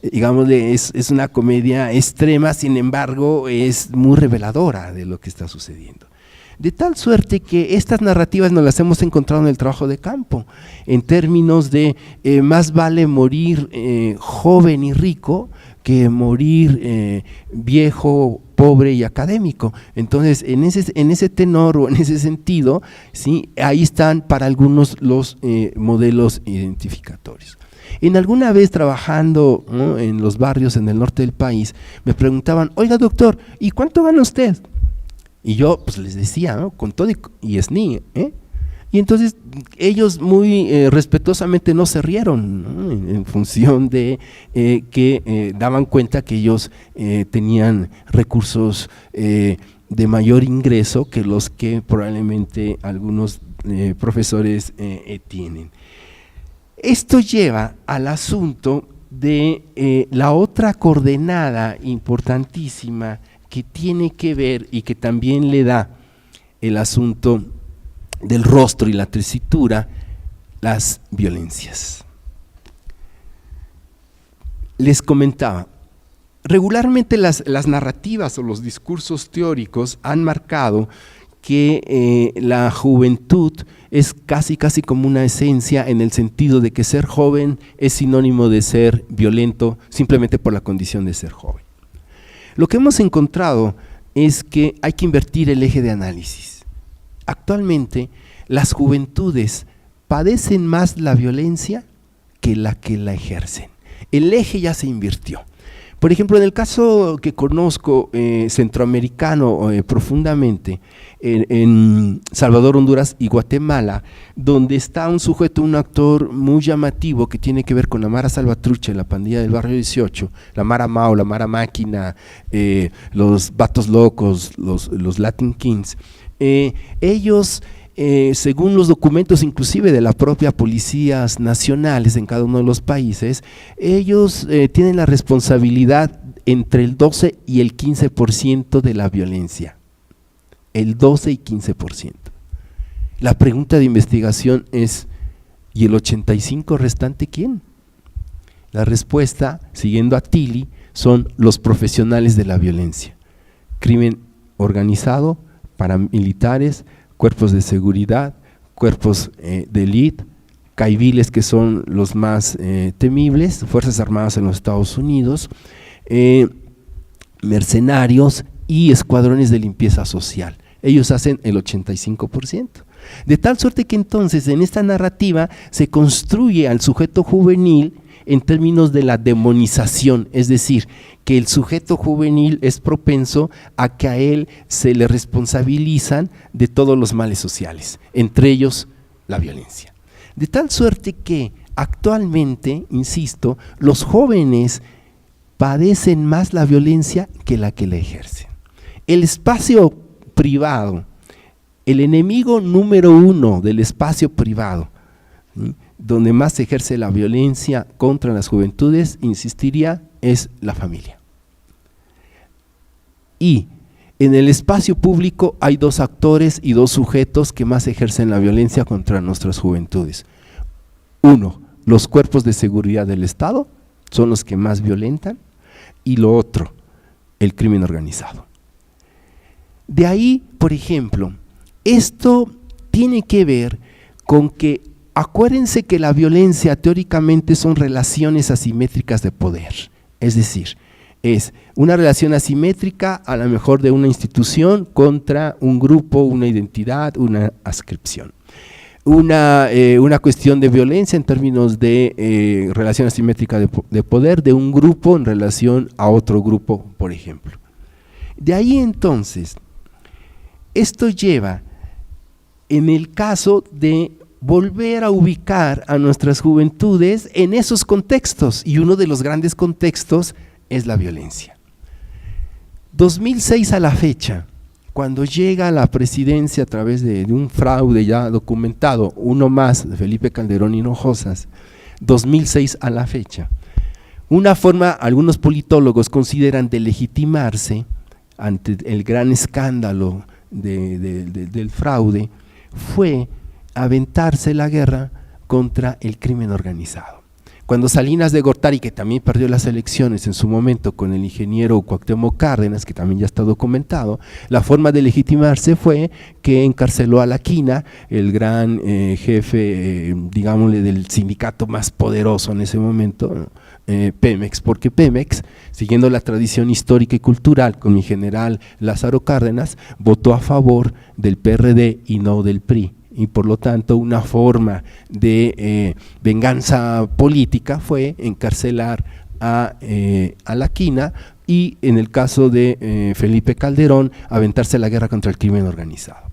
digamos, es una comedia extrema, sin embargo, es muy reveladora de lo que está sucediendo. De tal suerte que estas narrativas nos las hemos encontrado en el trabajo de campo, en términos de más vale morir joven y rico que morir viejo, pobre y académico. Entonces, en ese tenor o en ese sentido, ¿sí?, ahí están para algunos los modelos identificatorios. En alguna vez trabajando, ¿no?, en los barrios en el norte del país, me preguntaban: oiga doctor, ¿y cuánto gana usted? Y yo pues les decía, ¿no?, con todo y SNI, y entonces ellos muy respetuosamente no se rieron, ¿no?, en función de que daban cuenta que ellos tenían recursos de mayor ingreso que los que probablemente algunos profesores tienen. Esto lleva al asunto de la otra coordenada importantísima que tiene que ver y que también le da el asunto del rostro y la tesitura, las violencias. Les comentaba, regularmente las narrativas o los discursos teóricos han marcado que la juventud es casi como una esencia, en el sentido de que ser joven es sinónimo de ser violento simplemente por la condición de ser joven. Lo que hemos encontrado es que hay que invertir el eje de análisis. Actualmente las juventudes padecen más la violencia que la ejercen. El eje ya se invirtió. Por ejemplo, en el caso que conozco centroamericano profundamente, en Salvador, Honduras y Guatemala, donde está un sujeto, un actor muy llamativo que tiene que ver con la Mara Salvatrucha, la pandilla del barrio 18, la Mara Mao, la Mara Máquina, los Vatos Locos, los Latin Kings. Ellos, según los documentos inclusive de las propias policías nacionales en cada uno de los países, ellos tienen la responsabilidad entre el 12 y el 15% de la violencia. El 12 y 15%. La pregunta de investigación es: ¿y el 85% restante quién? La respuesta, siguiendo a Tilly, son los profesionales de la violencia. Crimen organizado, paramilitares, cuerpos de seguridad, cuerpos de élite, caiviles, que son los más temibles, Fuerzas Armadas en los Estados Unidos, mercenarios y escuadrones de limpieza social. Ellos hacen el 85%. De tal suerte que entonces en esta narrativa se construye al sujeto juvenil en términos de la demonización, es decir, que el sujeto juvenil es propenso a que a él se le responsabilizan de todos los males sociales, entre ellos la violencia. De tal suerte que actualmente, insisto, los jóvenes padecen más la violencia que la ejercen. El espacio privado, el enemigo número uno del espacio privado, ¿sí?, donde más se ejerce la violencia contra las juventudes, insistiría, es la familia. Y en el espacio público hay dos actores y dos sujetos que más ejercen la violencia contra nuestras juventudes. Uno, los cuerpos de seguridad del Estado, son los que más violentan, y lo otro, el crimen organizado. De ahí, por ejemplo, Esto tiene que ver con que, acuérdense que la violencia teóricamente son relaciones asimétricas de poder, es decir, es una relación asimétrica a lo mejor de una institución contra un grupo, una identidad, una adscripción. Una cuestión de violencia en términos de relación asimétrica de poder de un grupo en relación a otro grupo, por ejemplo. De ahí entonces, esto lleva, en el caso de volver a ubicar a nuestras juventudes en esos contextos, y uno de los grandes contextos es la violencia. 2006 a la fecha, cuando llega a la presidencia a través de un fraude ya documentado, uno más de Felipe Calderón Hinojosas, 2006 a la fecha, una forma, algunos politólogos consideran, de legitimarse ante el gran escándalo del fraude, fue aventarse la guerra contra el crimen organizado. Cuando Salinas de Gortari, que también perdió las elecciones en su momento con el ingeniero Cuauhtémoc Cárdenas, que también ya está documentado, la forma de legitimarse fue que encarceló a Laquina, el gran jefe, digámosle, del sindicato más poderoso en ese momento, Pemex, porque Pemex, siguiendo la tradición histórica y cultural con mi general Lázaro Cárdenas, votó a favor del PRD y no del PRI. Y por lo tanto una forma de venganza política fue encarcelar a Laquina y, en el caso de Felipe Calderón, aventarse la guerra contra el crimen organizado.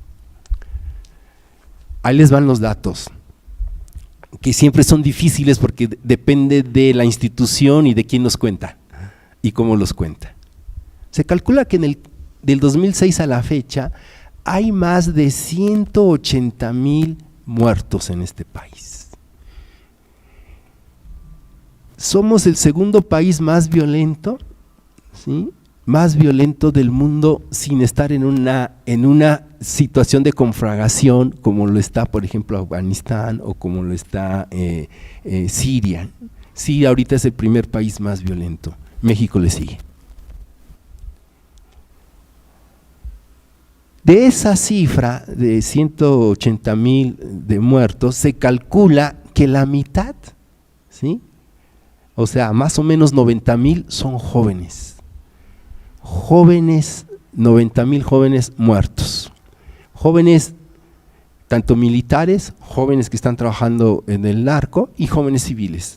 Ahí les van los datos, que siempre son difíciles porque depende de la institución y de quién los cuenta y cómo los cuenta. Se calcula que del 2006 a la fecha hay más de 180,000 muertos en este país. Somos el segundo país más violento, ¿sí?, más violento del mundo, sin estar en una situación de conflagración como lo está, por ejemplo, Afganistán o como lo está Siria. Siria ahorita es el primer país más violento, México le sigue. De esa cifra de 180,000 de muertos, se calcula que la mitad, ¿sí?, o sea, más o menos 90,000 son jóvenes. Jóvenes, 90,000 jóvenes muertos. Jóvenes tanto militares, jóvenes que están trabajando en el narco y jóvenes civiles.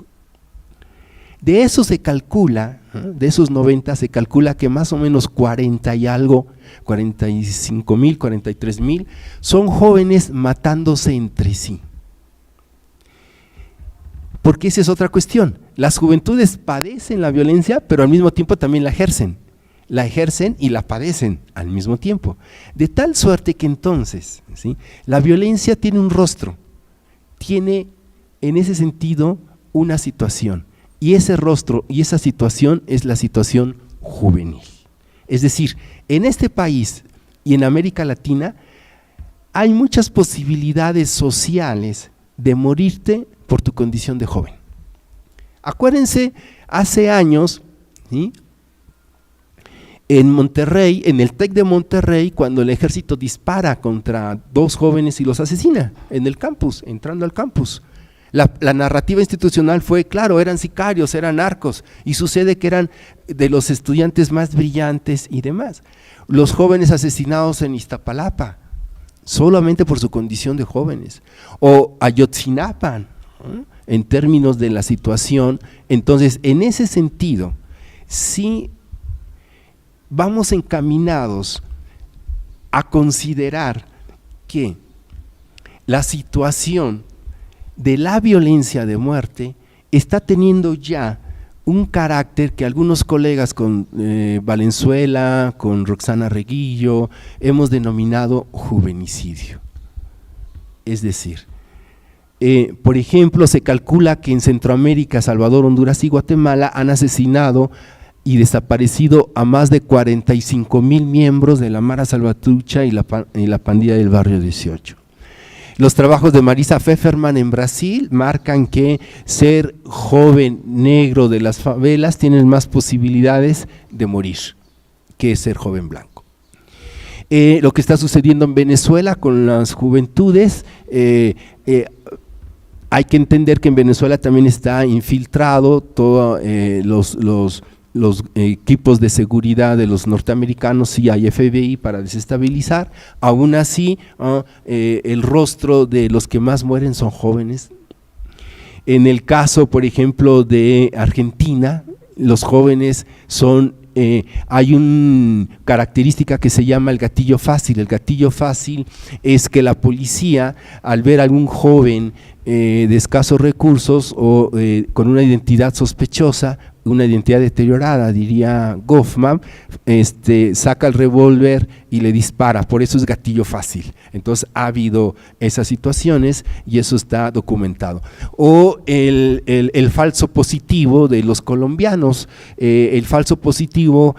De eso se calcula, de esos 90 se calcula que más o menos 40 y algo, 45,000, 43,000 son jóvenes matándose entre sí. Porque esa es otra cuestión, las juventudes padecen la violencia, pero al mismo tiempo también la ejercen y la padecen al mismo tiempo. De tal suerte que entonces, ¿sí?, la violencia tiene un rostro, tiene en ese sentido una situación. Y ese rostro y esa situación es la situación juvenil. Es decir, en este país y en América Latina hay muchas posibilidades sociales de morirte por tu condición de joven. Acuérdense, hace años, ¿sí?, en Monterrey, en el TEC de Monterrey, cuando el ejército dispara contra 2 jóvenes y los asesina en el campus, entrando al campus. La narrativa institucional fue, claro, eran sicarios, eran narcos, y sucede que eran de los estudiantes más brillantes y demás. Los jóvenes asesinados en Iztapalapa, solamente por su condición de jóvenes, o Ayotzinapa, en términos de la situación. Entonces, en ese sentido, sí vamos encaminados a considerar que la situación de la violencia de muerte está teniendo ya un carácter que algunos colegas con Valenzuela, con Roxana Reguillo, hemos denominado juvenicidio. Es decir, por ejemplo, se calcula que en Centroamérica, Salvador, Honduras y Guatemala han asesinado y desaparecido a más de 45,000 miembros de la Mara Salvatrucha y la pandilla del Barrio 18. Los trabajos de Marisa Pfefferman en Brasil marcan que ser joven negro de las favelas tiene más posibilidades de morir que ser joven blanco. Lo que está sucediendo en Venezuela con las juventudes, hay que entender que en Venezuela también está infiltrado todos los equipos de seguridad de los norteamericanos, CIA y FBI, para desestabilizar. Aún así, el rostro de los que más mueren son jóvenes. En el caso, por ejemplo, de Argentina, los jóvenes son, hay una característica que se llama el gatillo fácil. El gatillo fácil es que la policía, al ver a algún joven de escasos recursos o con una identidad sospechosa, una identidad deteriorada, diría Goffman, saca el revólver y le dispara. Por eso es gatillo fácil. Entonces ha habido esas situaciones y eso está documentado. O el falso positivo de los colombianos. El falso positivo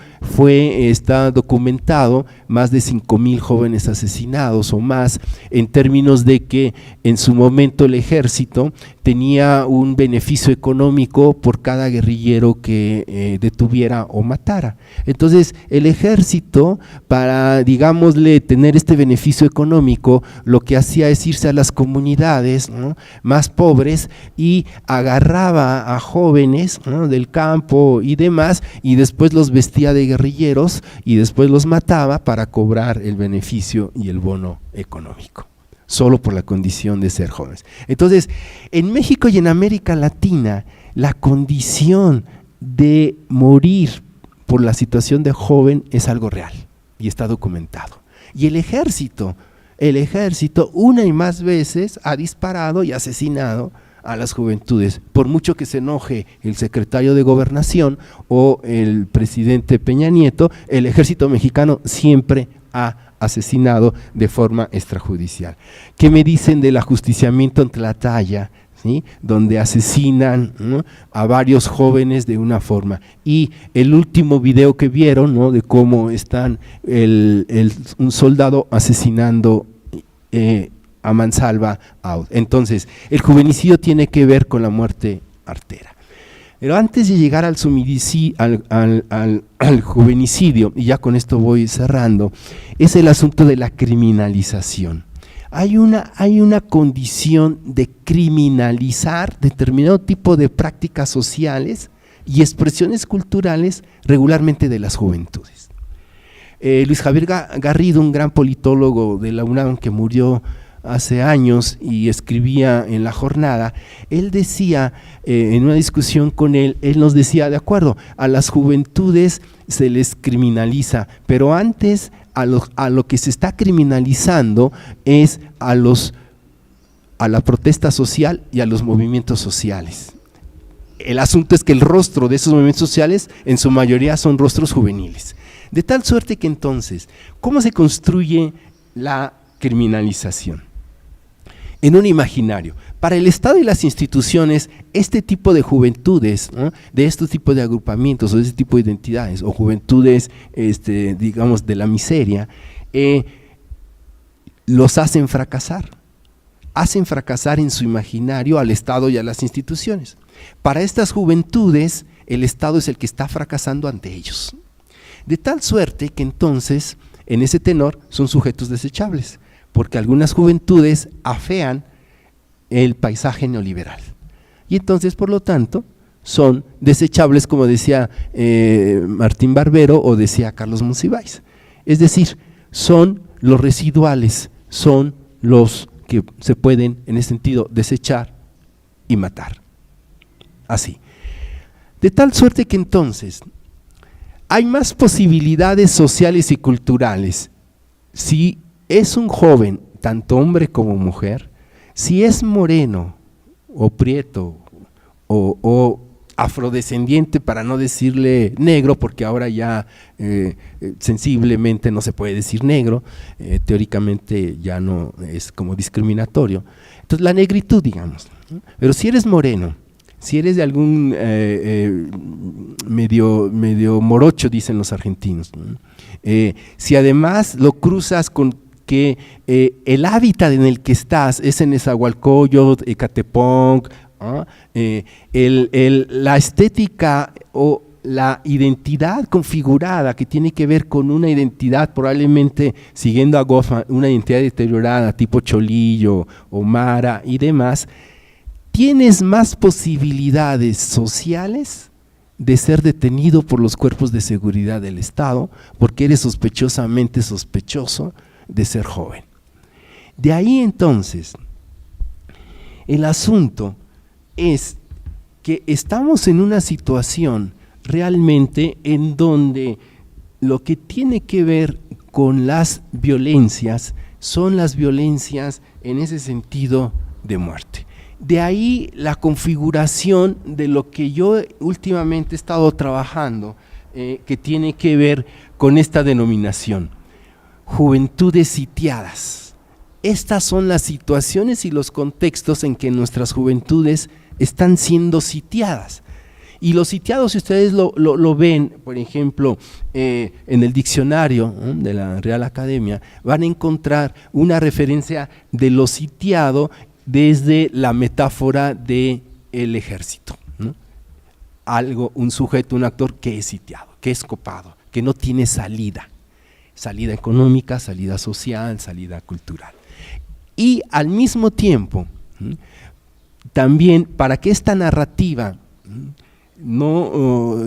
está documentado, más de 5,000 jóvenes asesinados o más, en términos de que en su momento el ejército tenía un beneficio económico por cada guerrillero que detuviera o matara. Entonces el ejército, para, digámosle, tener este beneficio económico, lo que hacía es irse a las comunidades, ¿no?, más pobres, y agarraba a jóvenes, ¿no?, del campo y demás, y después los vestía de guerrilleros y después los mataba para cobrar el beneficio y el bono económico, solo por la condición de ser jóvenes. Entonces, en México y en América Latina, la condición de morir por la situación de joven es algo real y está documentado. Y el ejército una y más veces ha disparado y asesinado a las juventudes. Por mucho que se enoje el secretario de Gobernación o el presidente Peña Nieto, el ejército mexicano siempre ha asesinado de forma extrajudicial. ¿Qué me dicen del ajusticiamiento en Tlatlaya? ¿Sí? Donde asesinan, ¿no?, a varios jóvenes de una forma. Y el último video que vieron, ¿no?, de cómo están un soldado asesinando a mansalva a otro. Entonces, el juvenicidio tiene que ver con la muerte artera. Pero antes de llegar al juvenicidio, y ya con esto voy cerrando, es el asunto de la criminalización. Hay una condición de criminalizar determinado tipo de prácticas sociales y expresiones culturales regularmente de las juventudes. Luis Javier Garrido, un gran politólogo de la UNAM que murió hace años y escribía en La Jornada, él decía, en una discusión con él nos decía, de acuerdo, a las juventudes se les criminaliza, pero antes a lo que se está criminalizando es a la protesta social y a los movimientos sociales. El asunto es que el rostro de esos movimientos sociales en su mayoría son rostros juveniles. De tal suerte que entonces, ¿cómo se construye la criminalización? En un imaginario. Para el Estado y las instituciones, este tipo de juventudes, ¿no?, de estos tipos de agrupamientos o de este tipo de identidades, o juventudes, digamos, de la miseria, los hacen fracasar en su imaginario al Estado y a las instituciones. Para estas juventudes, el Estado es el que está fracasando ante ellos. De tal suerte que entonces, en ese tenor, son sujetos desechables, porque algunas juventudes afean el paisaje neoliberal. Y entonces, por lo tanto, son desechables, como decía Martín Barbero o decía Carlos Monsiváis. Es decir, son los residuales, son los que se pueden, en ese sentido, desechar y matar. Así. De tal suerte que entonces hay más posibilidades sociales y culturales si es un joven, tanto hombre como mujer, si es moreno o prieto o afrodescendiente, para no decirle negro, porque ahora ya sensiblemente no se puede decir negro, teóricamente ya no es como discriminatorio. Entonces la negritud, digamos, ¿no? Pero si eres moreno, si eres de algún medio morocho, dicen los argentinos, ¿no? Si además lo cruzas con que el hábitat en el que estás es en Nezahualcóyotl, Ecatepec, la estética o la identidad configurada, que tiene que ver con una identidad, probablemente siguiendo a Goffman, una identidad deteriorada tipo Cholillo o Mara y demás, tienes más posibilidades sociales de ser detenido por los cuerpos de seguridad del Estado, porque eres sospechosamente sospechoso de ser joven. De ahí entonces, el asunto es que estamos en una situación realmente en donde lo que tiene que ver con las violencias son las violencias en ese sentido de muerte. De ahí la configuración de lo que yo últimamente he estado trabajando, que tiene que ver con esta denominación, juventudes sitiadas. Estas son las situaciones y los contextos en que nuestras juventudes están siendo sitiadas. Y los sitiados, si ustedes lo ven, por ejemplo, en el diccionario de la Real Academia, van a encontrar una referencia de lo sitiado desde la metáfora del ejército, ¿no? Algo, un sujeto, un actor que es sitiado, que es copado, que no tiene salida económica, salida social, salida cultural. Y al mismo tiempo, también para que esta narrativa no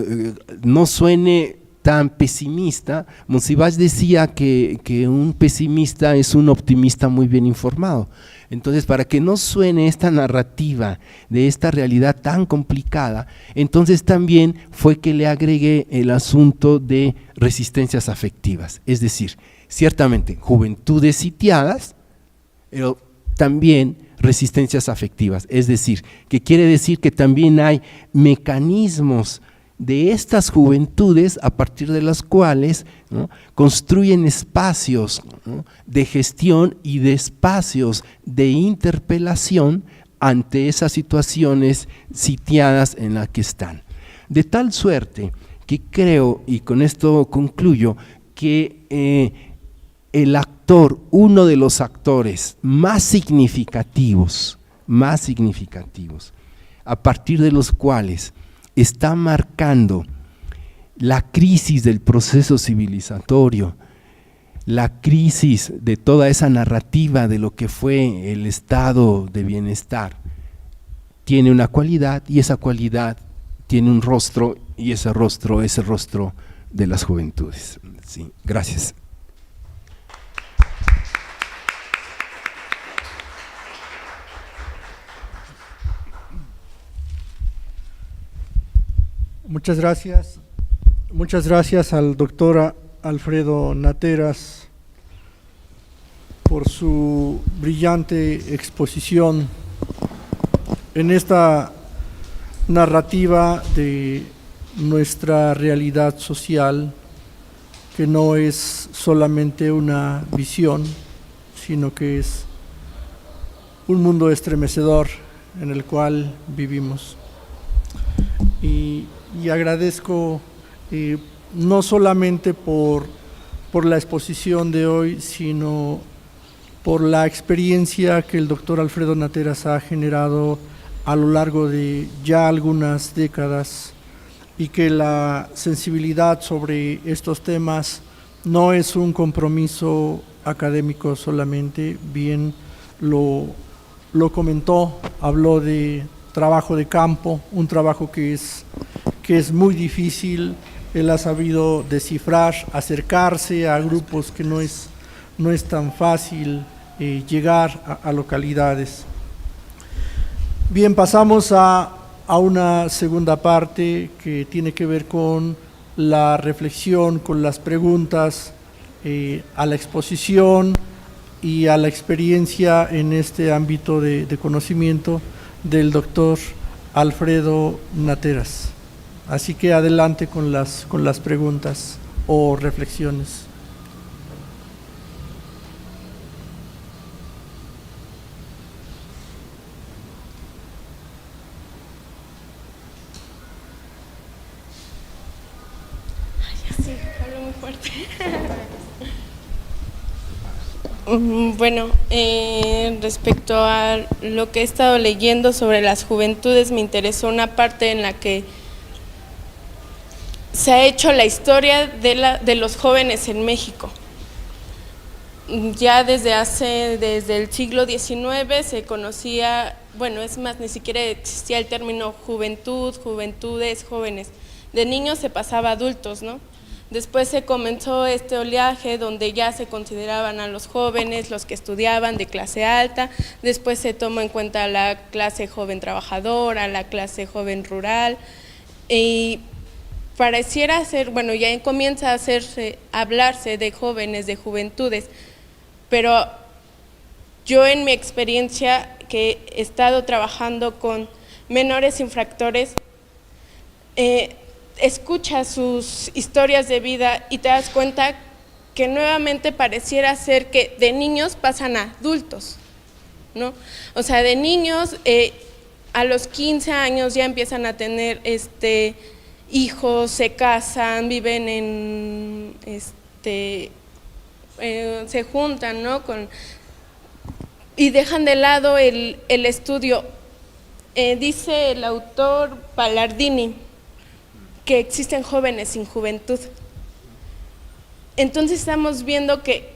suene tan pesimista, Monsiváis decía que un pesimista es un optimista muy bien informado. Entonces, para que no suene esta narrativa de esta realidad tan complicada, entonces también fue que le agregué el asunto de resistencias afectivas, es decir, ciertamente juventudes sitiadas, pero también resistencias afectivas, es decir, que quiere decir que también hay mecanismos de estas juventudes a partir de las cuales, ¿no?, construyen espacios, ¿no?, de gestión y de espacios de interpelación ante esas situaciones sitiadas en las que están. De tal suerte que creo, y con esto concluyo, que el actor, uno de los actores más significativos, a partir de los cuales está marcando la crisis del proceso civilizatorio, la crisis de toda esa narrativa de lo que fue el estado de bienestar, tiene una cualidad y esa cualidad tiene un rostro y ese rostro es el rostro de las juventudes. Sí, gracias. Muchas gracias al doctor Alfredo Nateras por su brillante exposición en esta narrativa de nuestra realidad social, que no es solamente una visión, sino que es un mundo estremecedor en el cual vivimos. Y agradezco no solamente por la exposición de hoy, sino por la experiencia que el doctor Alfredo Nateras ha generado a lo largo de ya algunas décadas, y que la sensibilidad sobre estos temas no es un compromiso académico solamente, bien lo comentó, habló de trabajo de campo, un trabajo que es muy difícil. Él ha sabido descifrar, acercarse a grupos que no es tan fácil llegar a localidades. Bien, pasamos a una segunda parte que tiene que ver con la reflexión, con las preguntas, a la exposición y a la experiencia en este ámbito de conocimiento del doctor Alfredo Nateras. Así que adelante con las preguntas o reflexiones. Sí, hablo muy fuerte. Bueno, respecto a lo que he estado leyendo sobre las juventudes, me interesó una parte en la que se ha hecho la historia de los jóvenes en México. Ya desde el siglo XIX se conocía, bueno, es más, ni siquiera existía el término juventud, juventudes, jóvenes. De niños se pasaba a adultos, ¿no? Después se comenzó este oleaje donde ya se consideraban a los jóvenes, los que estudiaban de clase alta, después se tomó en cuenta la clase joven trabajadora, la clase joven rural, y pareciera ser, bueno, ya comienza a hablarse de jóvenes, de juventudes, pero yo en mi experiencia que he estado trabajando con menores infractores, escuchas sus historias de vida y te das cuenta que nuevamente pareciera ser que de niños pasan a adultos, ¿no? O sea, de niños a los 15 años ya empiezan a tener hijos, se casan, viven en se juntan, ¿no? Y dejan de lado el estudio. Dice el autor Pallardini que existen jóvenes sin juventud. Entonces estamos viendo que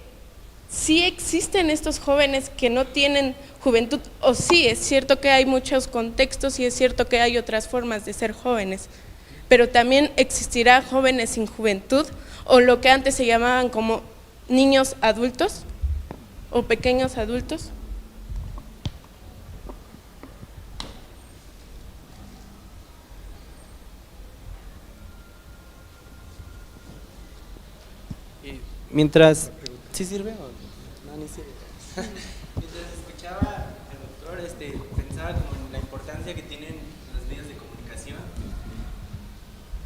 sí existen estos jóvenes que no tienen juventud, o sí, es cierto que hay muchos contextos y es cierto que hay otras formas de ser jóvenes, pero también existirá jóvenes sin juventud, o lo que antes se llamaban como niños adultos o pequeños adultos. Mientras… ¿Sí sirve o no? Ni sirve. Mientras escuchaba al doctor, pensaba como en la importancia que tienen los medios de comunicación.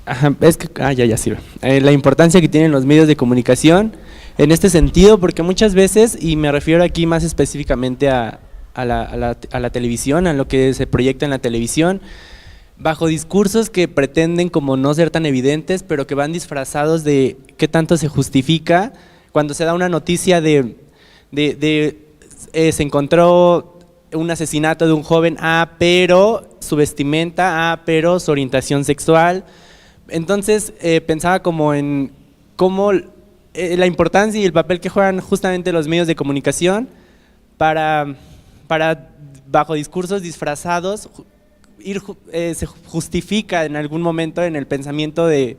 Ajá, es que… ya sirve. La importancia que tienen los medios de comunicación en este sentido, porque muchas veces, y me refiero aquí más específicamente a la televisión, a lo que se proyecta en la televisión, bajo discursos que pretenden como no ser tan evidentes, pero que van disfrazados de qué tanto se justifica cuando se da una noticia se encontró un asesinato de un joven, pero su vestimenta, pero su orientación sexual. Entonces pensaba como en cómo la importancia y el papel que juegan justamente los medios de comunicación para bajo discursos disfrazados, se justifica en algún momento en el pensamiento de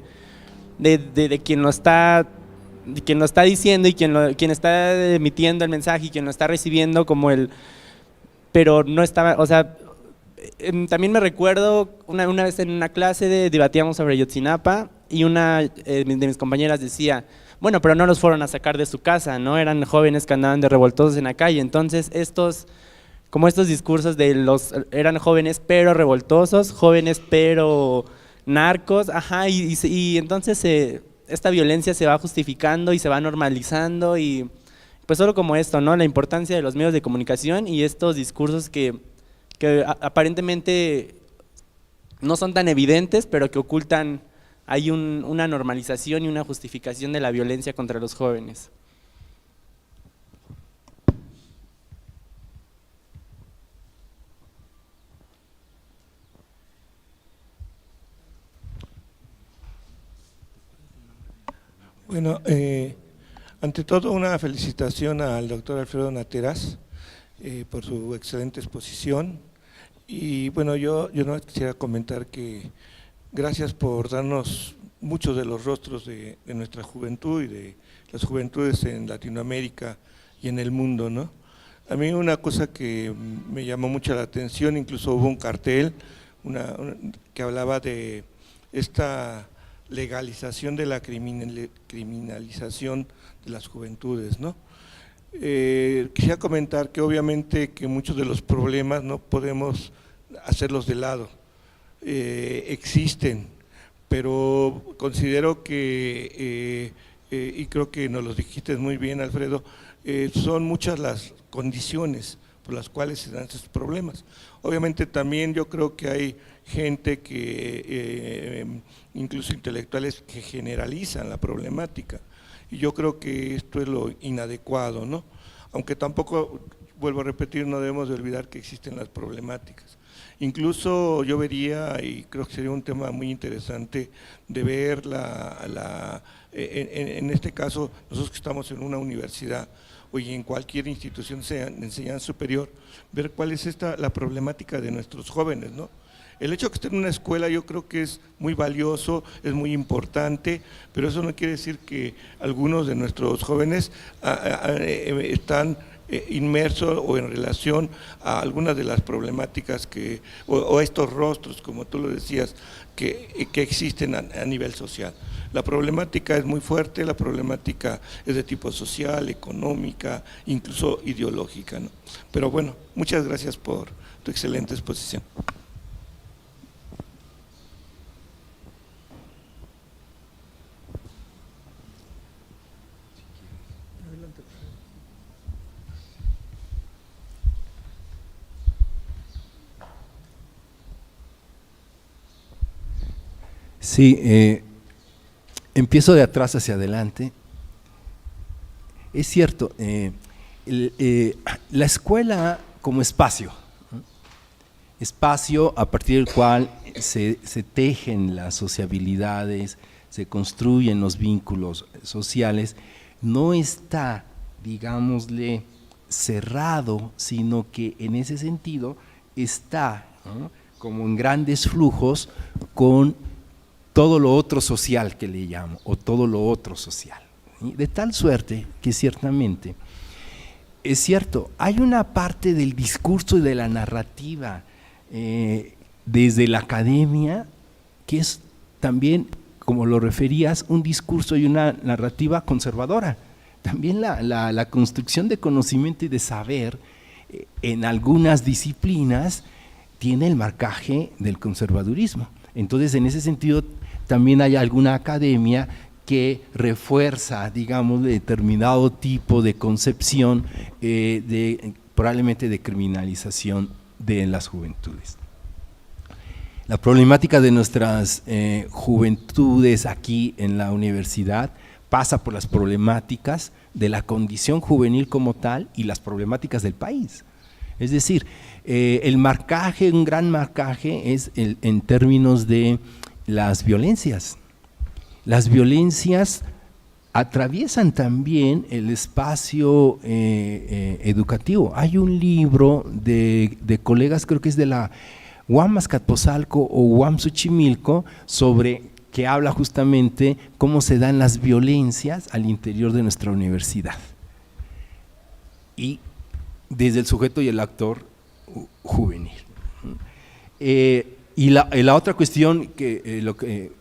quien lo está diciendo y quien está emitiendo el mensaje y quien lo está recibiendo pero no estaba, o sea, también me recuerdo una vez en una clase debatíamos sobre Ayotzinapa y una de mis compañeras decía, bueno, pero no los fueron a sacar de su casa, ¿no? Eran jóvenes que andaban de revoltosos en la calle, entonces estos discursos eran jóvenes pero revoltosos, jóvenes pero narcos, y entonces esta violencia se va justificando y se va normalizando, y pues solo como esto, ¿no? La importancia de los medios de comunicación y estos discursos que aparentemente no son tan evidentes, pero que ocultan, hay una normalización y una justificación de la violencia contra los jóvenes. Bueno, ante todo una felicitación al doctor Alfredo Nateras por su excelente exposición, y bueno, yo no quisiera comentar que gracias por darnos muchos de los rostros de nuestra juventud y de las juventudes en Latinoamérica y en el mundo, ¿no? A mí una cosa que me llamó mucho la atención, incluso hubo un cartel que hablaba de esta legalización de la criminalización de las juventudes, ¿no? Quisiera comentar que obviamente que muchos de los problemas no podemos hacerlos de lado, existen, pero considero que, y creo que nos lo dijiste muy bien, Alfredo, son muchas las condiciones por las cuales se dan estos problemas. Obviamente también yo creo que hay gente que, incluso intelectuales, que generalizan la problemática, y yo creo que esto es lo inadecuado, ¿no? Aunque tampoco, vuelvo a repetir, no debemos de olvidar que existen las problemáticas. Incluso yo vería, y creo que sería un tema muy interesante, de ver en este caso, nosotros que estamos en una universidad o en cualquier institución de enseñanza superior, ver cuál es la problemática de nuestros jóvenes, ¿no? El hecho de que estén en una escuela yo creo que es muy valioso, es muy importante, pero eso no quiere decir que algunos de nuestros jóvenes están inmersos o en relación a algunas de las problemáticas o estos rostros, como tú lo decías, que existen a nivel social. La problemática es muy fuerte, la problemática es de tipo social, económica, incluso ideológica, ¿no? Pero bueno, muchas gracias por tu excelente exposición. Sí, empiezo de atrás hacia adelante. Es cierto, la escuela como espacio, ¿no? Espacio a partir del cual se tejen las sociabilidades, se construyen los vínculos sociales, no está, digámosle, cerrado, sino que en ese sentido está, ¿no?, como en grandes flujos con todo lo otro social que le llamo, o todo lo otro social. De tal suerte que ciertamente, es cierto, hay una parte del discurso y de la narrativa desde la academia que es también, como lo referías, un discurso y una narrativa conservadora. También la construcción de conocimiento y de saber en algunas disciplinas tiene el marcaje del conservadurismo. Entonces, en ese sentido, también hay alguna academia que refuerza, digamos, determinado tipo de concepción probablemente de criminalización de las juventudes. La problemática de nuestras juventudes aquí en la universidad pasa por las problemáticas de la condición juvenil como tal y las problemáticas del país. Es decir, el marcaje, un gran marcaje es en términos de las violencias. Las violencias atraviesan también el espacio educativo. Hay un libro de colegas, creo que es de la UAM Azcapotzalco o UAM Xochimilco, que habla justamente cómo se dan las violencias al interior de nuestra universidad. Y desde el sujeto y el actor juvenil. Y la otra cuestión,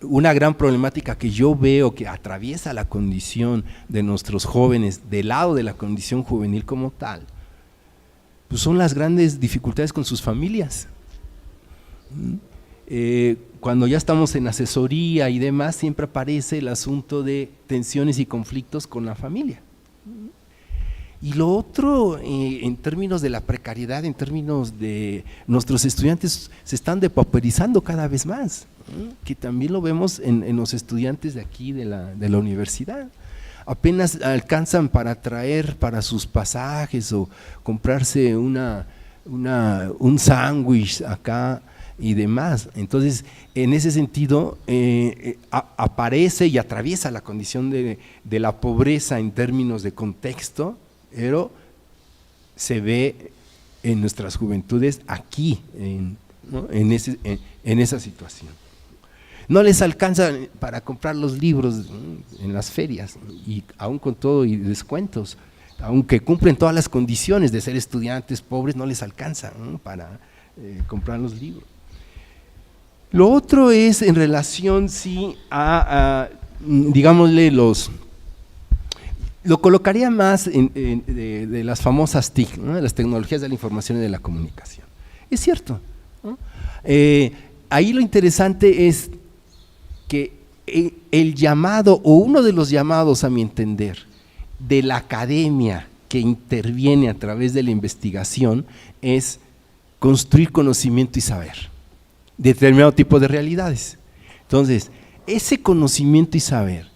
una gran problemática que yo veo que atraviesa la condición de nuestros jóvenes del lado de la condición juvenil como tal, pues son las grandes dificultades con sus familias. Cuando ya estamos en asesoría y demás, siempre aparece el asunto de tensiones y conflictos con la familia. Y lo otro, en términos de la precariedad, en términos de nuestros estudiantes, se están depauperizando cada vez más, que también lo vemos en los estudiantes de aquí de la universidad. Apenas alcanzan para traer para sus pasajes o comprarse un sándwich acá y demás. Entonces, en ese sentido, aparece y atraviesa la condición de la pobreza en términos de contexto, pero se ve en nuestras juventudes aquí, en esa situación. No les alcanza para comprar los libros en las ferias, y aún con todo y descuentos, aunque cumplen todas las condiciones de ser estudiantes pobres, no les alcanza, ¿no?, para comprar los libros. Lo otro es en relación, sí, digámosle, lo colocaría más de las famosas TIC, ¿no?, de las tecnologías de la información y de la comunicación. Es cierto, ¿no? Ahí lo interesante es que el llamado, o uno de los llamados a mi entender, de la academia que interviene a través de la investigación es construir conocimiento y saber de determinado tipo de realidades. Entonces, ese conocimiento y saber,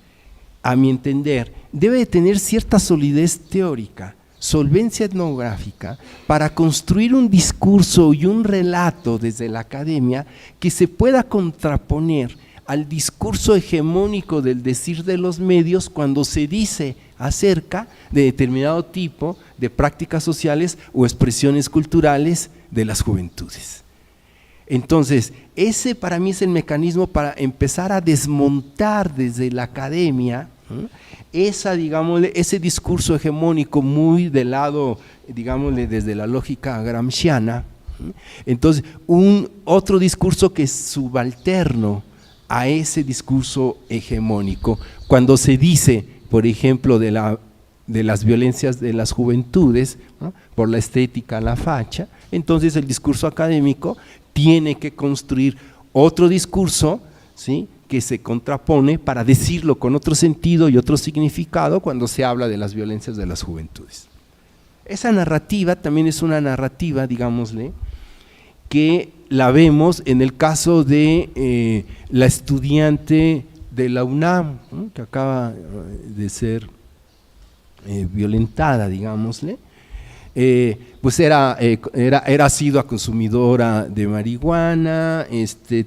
a mi entender, debe de tener cierta solidez teórica solvencia etnográfica para construir un discurso y un relato desde la academia que se pueda contraponer al discurso hegemónico del decir de los medios cuando se dice acerca de determinado tipo de prácticas sociales o expresiones culturales de las juventudes. Entonces, ese para mí es el mecanismo para empezar a desmontar desde la academia ese discurso hegemónico muy del lado, digámosle, desde la lógica gramsciana. Entonces, otro discurso que es subalterno a ese discurso hegemónico, cuando se dice, por ejemplo, de las violencias de las juventudes, ¿no?, por la estética, la facha, entonces el discurso académico tiene que construir otro discurso, ¿sí?, que se contrapone para decirlo con otro sentido y otro significado cuando se habla de las violencias de las juventudes. Esa narrativa también es una narrativa, digámosle, que la vemos en el caso de la estudiante de la UNAM, ¿no?, que acaba de ser violentada, digámosle. Pues era asidua consumidora de marihuana,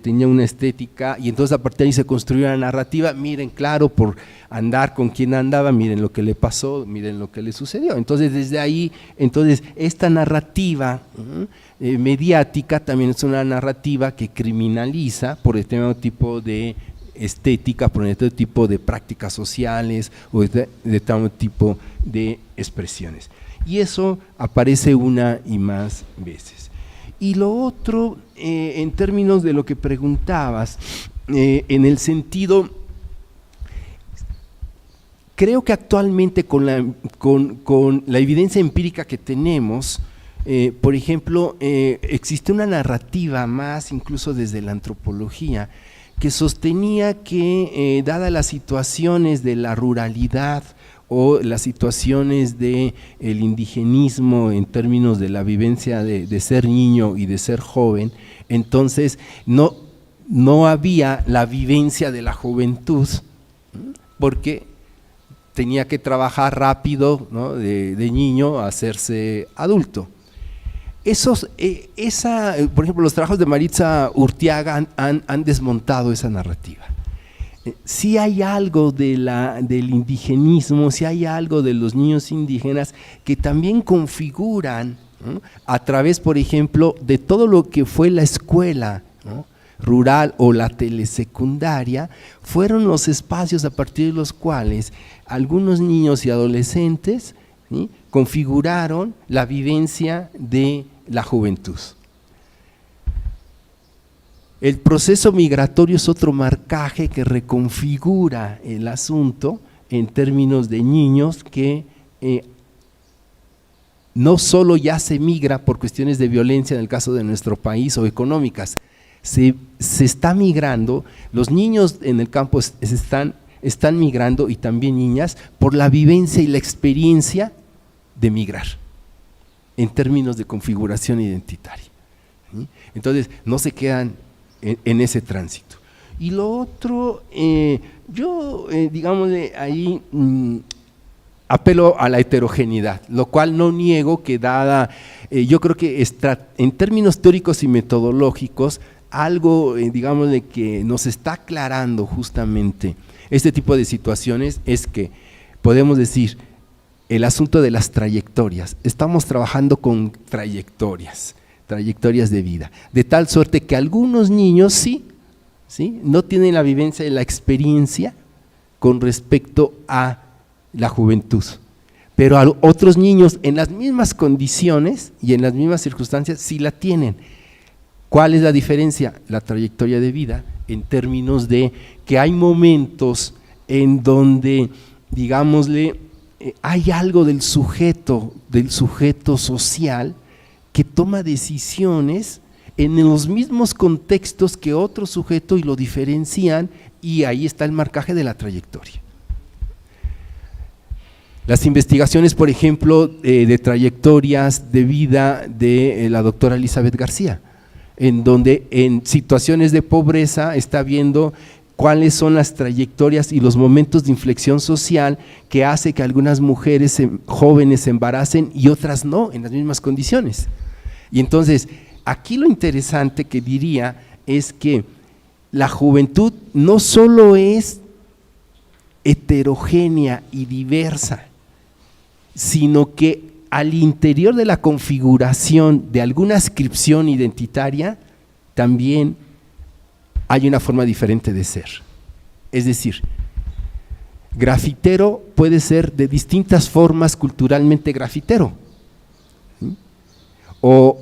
tenía una estética, y entonces a partir de ahí se construyó una narrativa. Miren, claro, por andar con quien andaba, miren lo que le pasó, miren lo que le sucedió. Entonces desde ahí, esta narrativa mediática también es una narrativa que criminaliza por determinado tipo de estética, por determinado tipo de prácticas sociales o de determinado tipo de expresiones. Y eso aparece una y más veces. Y lo otro, en términos de lo que preguntabas, en el sentido, creo que actualmente con la evidencia empírica que tenemos, por ejemplo, existe una narrativa más, incluso desde la antropología, que sostenía que, dadas las situaciones de la ruralidad, o las situaciones del indigenismo en términos de la vivencia de ser niño y de ser joven, entonces no había la vivencia de la juventud, por tenía que trabajar rápido, ¿no?, de niño a hacerse adulto. Por ejemplo, los trabajos de Maritza Urtiaga han desmontado esa narrativa. Sí hay algo del indigenismo, sí hay algo de los niños indígenas que también configuran, ¿no?, a través, por ejemplo, de todo lo que fue la escuela, ¿no?, rural o la telesecundaria, fueron los espacios a partir de los cuales algunos niños y adolescentes, ¿sí?, configuraron la vivencia de la juventud. El proceso migratorio es otro marcaje que reconfigura el asunto en términos de niños que no solo ya se migra por cuestiones de violencia en el caso de nuestro país o económicas, se está migrando, los niños en el campo están migrando, y también niñas, por la vivencia y la experiencia de migrar en términos de configuración identitaria, ¿sí? Entonces no se quedan en ese tránsito. Y lo otro, digámosle ahí, apelo a la heterogeneidad, lo cual no niego que dada, yo creo que en términos teóricos y metodológicos, algo, digámosle, que nos está aclarando justamente este tipo de situaciones es que podemos decir el asunto de las trayectorias. Estamos trabajando con trayectorias de vida, de tal suerte que algunos niños sí no tienen la vivencia de la experiencia con respecto a la juventud, pero a otros niños en las mismas condiciones y en las mismas circunstancias sí la tienen. ¿Cuál es la diferencia? La trayectoria de vida, en términos de que hay momentos en donde, digámosle, hay algo del sujeto social que toma decisiones en los mismos contextos que otro sujeto y lo diferencian, y ahí está el marcaje de la trayectoria. Las investigaciones, por ejemplo, de trayectorias de vida de la doctora Elizabeth García, en donde en situaciones de pobreza está viendo cuáles son las trayectorias y los momentos de inflexión social que hace que algunas mujeres jóvenes se embaracen y otras no, en las mismas condiciones. Y entonces, aquí lo interesante que diría es que la juventud no solo es heterogénea y diversa, sino que al interior de la configuración de alguna ascripción identitaria también hay una forma diferente de ser. Es decir, grafitero puede ser de distintas formas culturalmente grafitero. ¿Sí? O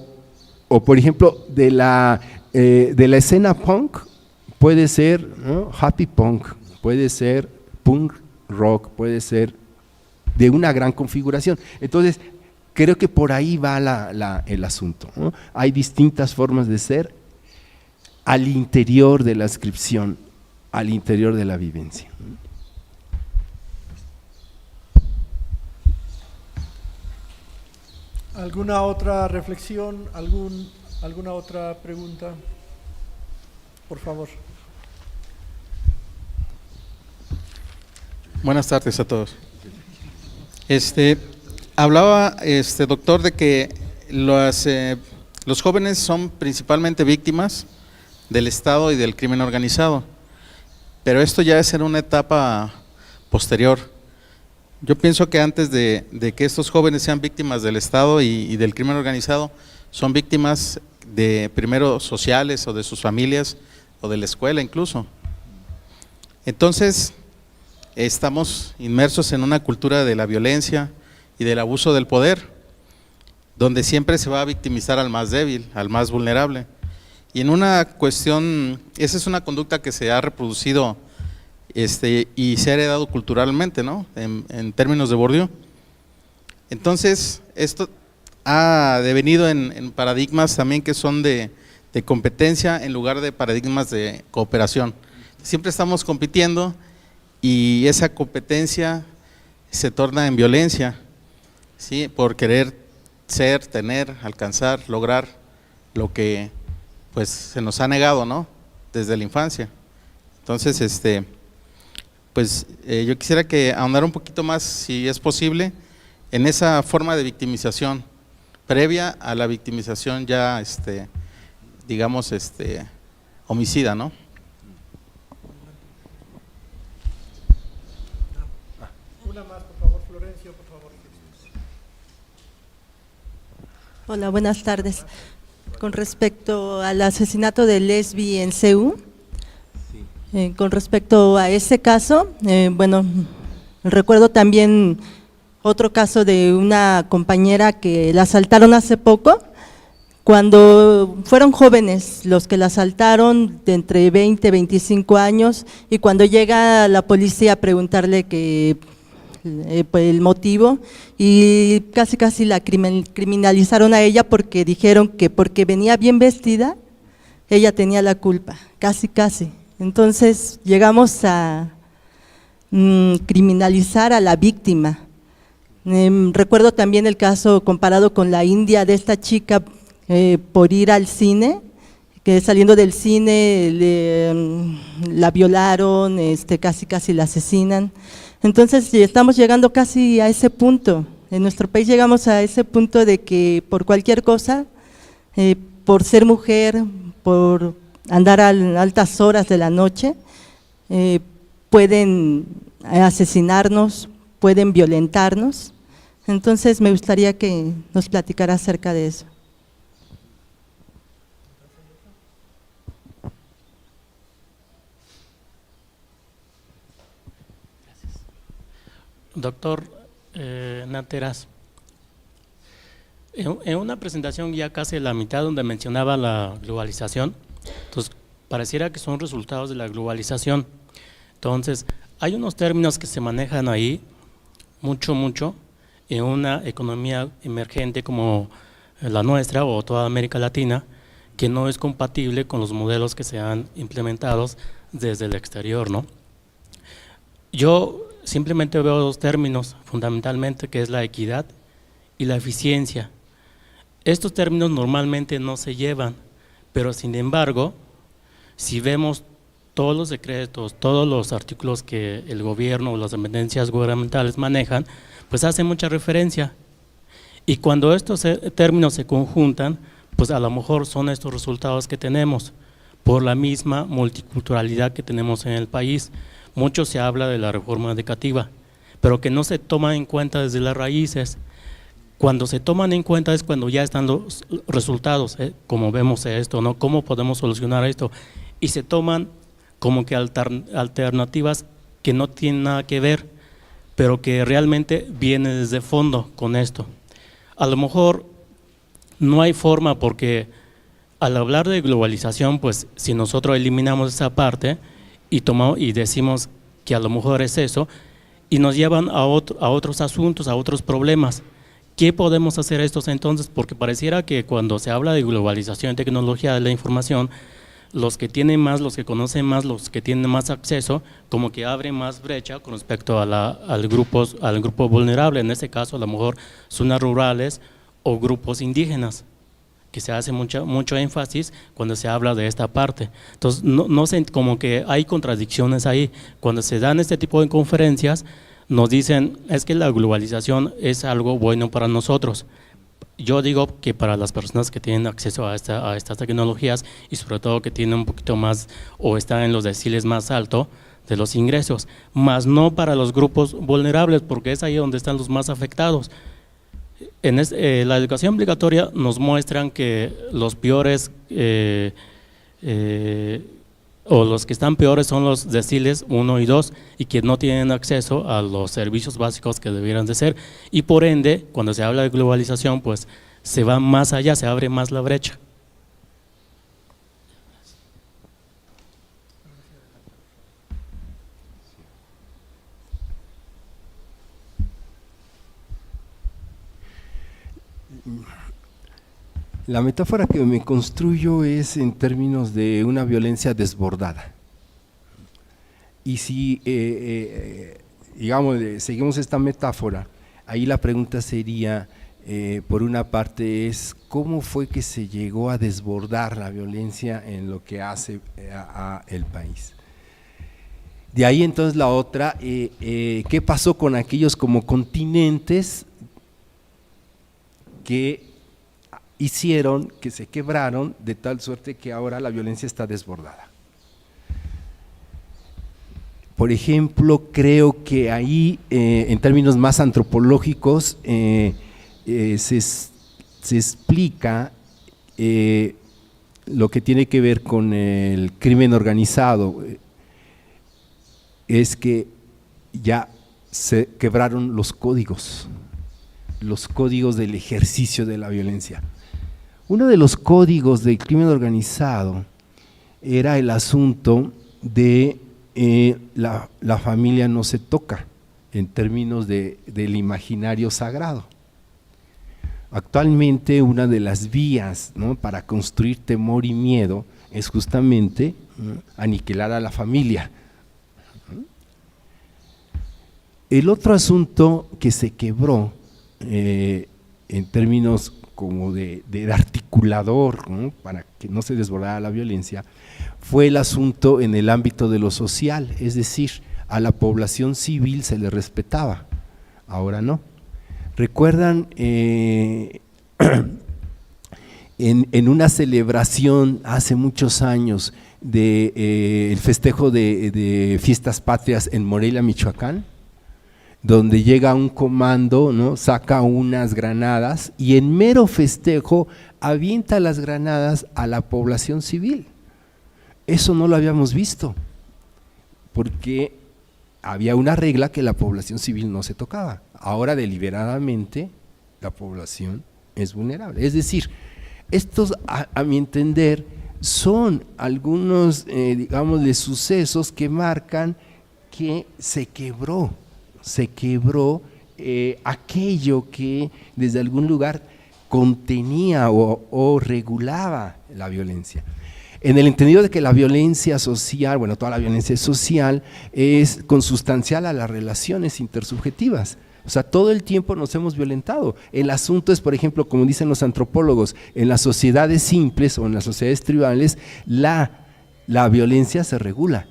por ejemplo, de la escena punk puede ser, ¿no?, happy punk, puede ser punk rock, puede ser de una gran configuración. Entonces, creo que por ahí va el asunto, ¿no? Hay distintas formas de ser al interior de la ascripción, al interior de la vivencia. ¿Alguna otra reflexión? ¿Alguna otra pregunta? Por favor. Buenas tardes a todos. Hablaba, doctor, de que los jóvenes son principalmente víctimas del Estado y del crimen organizado, pero esto ya es en una etapa posterior. Yo pienso que antes de que estos jóvenes sean víctimas del Estado y del crimen organizado, son víctimas de primero sociales o de sus familias o de la escuela incluso. Entonces, estamos inmersos en una cultura de la violencia y del abuso del poder, donde siempre se va a victimizar al más débil, al más vulnerable. Y en una cuestión, esa es una conducta que se ha reproducido y se ha heredado culturalmente, ¿no?, en términos de Bourdieu. Entonces, esto ha devenido en paradigmas también que son de competencia en lugar de paradigmas de cooperación. Siempre estamos compitiendo y esa competencia se torna en violencia, ¿sí?, por querer ser, tener, alcanzar, lograr lo que pues se nos ha negado, ¿no?, desde la infancia. Entonces, yo quisiera que ahondara un poquito más, si es posible, en esa forma de victimización previa a la victimización ya, digamos, homicida, ¿no? Una más, por favor, Florencio, por favor. Hola, buenas tardes. Con respecto al asesinato de Lesbi en CEU, con respecto a ese caso, bueno, recuerdo también otro caso de una compañera que la asaltaron hace poco, cuando fueron jóvenes los que la asaltaron, de entre 20 y 25 años, y cuando llega la policía a preguntarle el motivo, y casi la criminalizaron a ella porque dijeron que porque venía bien vestida, ella tenía la culpa, casi. Entonces llegamos a criminalizar a la víctima. Recuerdo también el caso comparado con la India de esta chica por ir al cine, que saliendo del cine la violaron, casi la asesinan. Entonces estamos llegando casi a ese punto, en nuestro país llegamos a ese punto de que por cualquier cosa, por ser mujer, por andar a altas horas de la noche, pueden asesinarnos, pueden violentarnos. Entonces me gustaría que nos platicara acerca de eso. Doctor Nateras, en una presentación ya casi la mitad donde mencionaba la globalización, entonces pareciera que son resultados de la globalización. Entonces, hay unos términos que se manejan ahí, mucho, en una economía emergente como la nuestra o toda América Latina, que no es compatible con los modelos que se han implementado desde el exterior, ¿no? Yo simplemente veo dos términos fundamentalmente, que es la equidad y la eficiencia. Estos términos normalmente no se llevan, pero sin embargo, si vemos todos los decretos, todos los artículos que el gobierno o las dependencias gubernamentales manejan, pues hace mucha referencia. Y cuando estos términos se conjuntan, pues a lo mejor son estos resultados que tenemos, por la misma multiculturalidad que tenemos en el país. Mucho se habla de la reforma educativa, pero que no se toma en cuenta desde las raíces. Cuando se toman en cuenta es cuando ya están los resultados, como vemos esto, ¿no? ¿Cómo podemos solucionar esto? Y se toman como que alternativas que no tienen nada que ver, pero que realmente vienen desde fondo con esto. A lo mejor no hay forma, porque al hablar de globalización, pues si nosotros eliminamos esa parte y decimos que a lo mejor es eso, y nos llevan a otros asuntos, a otros problemas. ¿Qué podemos hacer estos entonces? Porque pareciera que cuando se habla de globalización y tecnología de la información, los que tienen más, los que conocen más, los que tienen más acceso, como que abren más brecha con respecto a al grupo vulnerable, en este caso a lo mejor zonas rurales o grupos indígenas, que se hace mucho énfasis cuando se habla de esta parte. Entonces, no sé, como que hay contradicciones ahí. Cuando se dan este tipo de conferencias, nos dicen, es que la globalización es algo bueno para nosotros. Yo digo que para las personas que tienen acceso a estas tecnologías y sobre todo que tienen un poquito más o están en los deciles más altos de los ingresos, más no para los grupos vulnerables, porque es ahí donde están los más afectados. En la educación obligatoria nos muestran que los peores o los que están peores son los deciles 1 y 2 y que no tienen acceso a los servicios básicos que debieran de ser, y por ende cuando se habla de globalización pues se va más allá, se abre más la brecha. La metáfora que me construyo es en términos de una violencia desbordada. Y si, digamos, seguimos esta metáfora, ahí la pregunta sería, por una parte es, ¿cómo fue que se llegó a desbordar la violencia en lo que hace a el país? De ahí entonces la otra, ¿qué pasó con aquellos como continentes que hicieron, que se quebraron de tal suerte que ahora la violencia está desbordada? Por ejemplo, creo que ahí, en términos más antropológicos, se explica lo que tiene que ver con el crimen organizado, es que ya se quebraron los códigos del ejercicio de la violencia. Uno de los códigos del crimen organizado era el asunto de la familia no se toca en términos del imaginario sagrado. Actualmente una de las vías, ¿no?, para construir temor y miedo es justamente, ¿no?, aniquilar a la familia. El otro asunto que se quebró en términos como de articulador, ¿no?, para que no se desbordara la violencia, fue el asunto en el ámbito de lo social, es decir, a la población civil se le respetaba, ahora no. ¿Recuerdan en una celebración hace muchos años el festejo de fiestas patrias en Morelia, Michoacán? Donde llega un comando, ¿no?, saca unas granadas y en mero festejo avienta las granadas a la población civil. Eso no lo habíamos visto, porque había una regla que la población civil no se tocaba. Ahora deliberadamente la población es vulnerable. Es decir, estos a mi entender son algunos, digamos, de sucesos que marcan que se quebró aquello que desde algún lugar contenía o regulaba la violencia. En el entendido de que la violencia social, bueno, toda la violencia social es consustancial a las relaciones intersubjetivas. O sea, todo el tiempo nos hemos violentado. El asunto es, por ejemplo, como dicen los antropólogos, en las sociedades simples o en las sociedades tribales, la la violencia se regula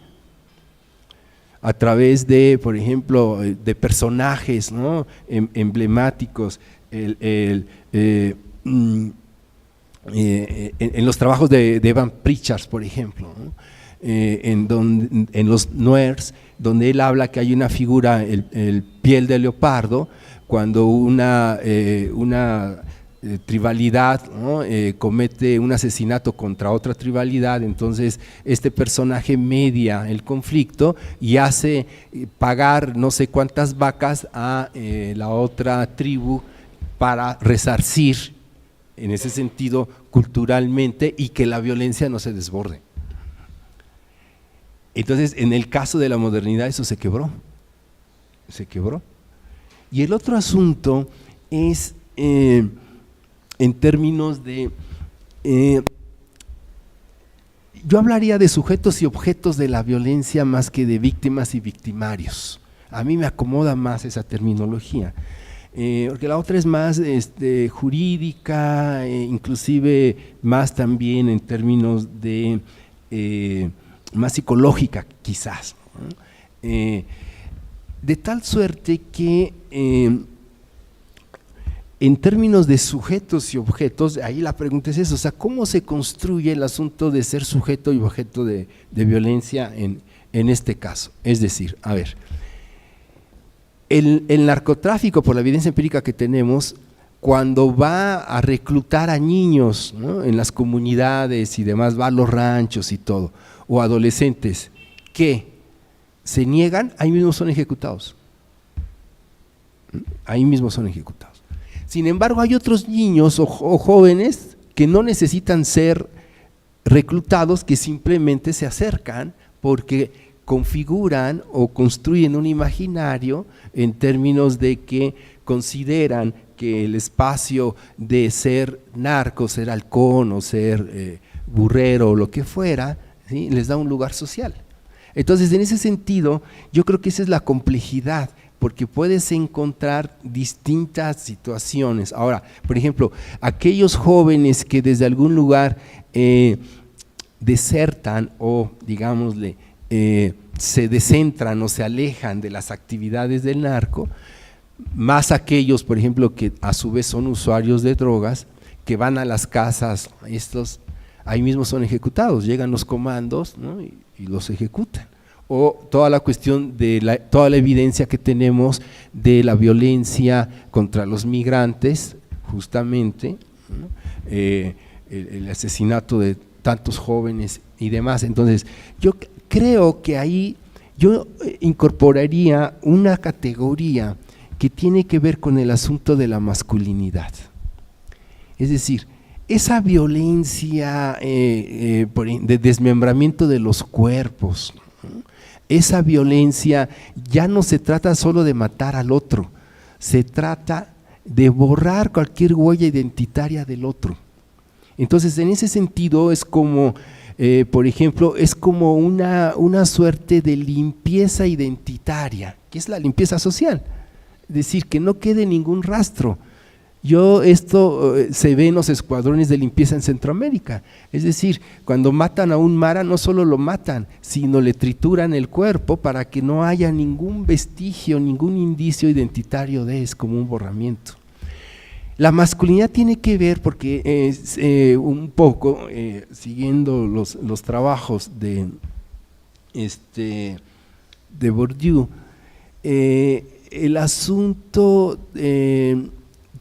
a través de, por ejemplo, de personajes, ¿no?, emblemáticos, en los trabajos de Evan Pritchard, por ejemplo, ¿no?, en los Noirs, donde él habla que hay una figura, el piel de leopardo, cuando una tribalidad, ¿no?, comete un asesinato contra otra tribalidad, entonces este personaje media el conflicto y hace pagar no sé cuántas vacas a la otra tribu para resarcir, en ese sentido, culturalmente, y que la violencia no se desborde. Entonces, en el caso de la modernidad eso se quebró. Y el otro asunto es en términos de, yo hablaría de sujetos y objetos de la violencia más que de víctimas y victimarios. A mí me acomoda más esa terminología, porque la otra es más jurídica, inclusive más también en términos de, más psicológica quizás, ¿no? De tal suerte que en términos de sujetos y objetos, ahí la pregunta es eso, o sea, ¿cómo se construye el asunto de ser sujeto y objeto de violencia en este caso? Es decir, a ver, el narcotráfico, por la evidencia empírica que tenemos, cuando va a reclutar a niños, ¿no?, en las comunidades y demás, va a los ranchos y todo, o adolescentes que se niegan, ahí mismo son ejecutados. Sin embargo, hay otros niños o jóvenes que no necesitan ser reclutados, que simplemente se acercan porque configuran o construyen un imaginario en términos de que consideran que el espacio de ser narco, ser halcón o ser burrero o lo que fuera, ¿sí?, les da un lugar social. Entonces, en ese sentido, yo creo que esa es la complejidad, porque puedes encontrar distintas situaciones. Ahora, por ejemplo, aquellos jóvenes que desde algún lugar desertan o, digámosle, se descentran o se alejan de las actividades del narco, más aquellos, por ejemplo, que a su vez son usuarios de drogas, que van a las casas, estos ahí mismo son ejecutados, llegan los comandos, ¿no?, y los ejecutan. O toda la cuestión de toda la evidencia que tenemos de la violencia contra los migrantes, justamente, ¿no?, el asesinato de tantos jóvenes y demás. Entonces, yo creo que ahí yo incorporaría una categoría que tiene que ver con el asunto de la masculinidad. Es decir, esa violencia de desmembramiento de los cuerpos, ¿no?, esa violencia ya no se trata solo de matar al otro, se trata de borrar cualquier huella identitaria del otro. Entonces, en ese sentido es como, por ejemplo, es como una suerte de limpieza identitaria, que es la limpieza social, es decir, que no quede ningún rastro. Esto se ve en los escuadrones de limpieza en Centroamérica, es decir, cuando matan a un mara no solo lo matan, sino le trituran el cuerpo para que no haya ningún vestigio, ningún indicio identitario es como un borramiento. La masculinidad tiene que ver, porque un poco, siguiendo los trabajos de Bourdieu, el asunto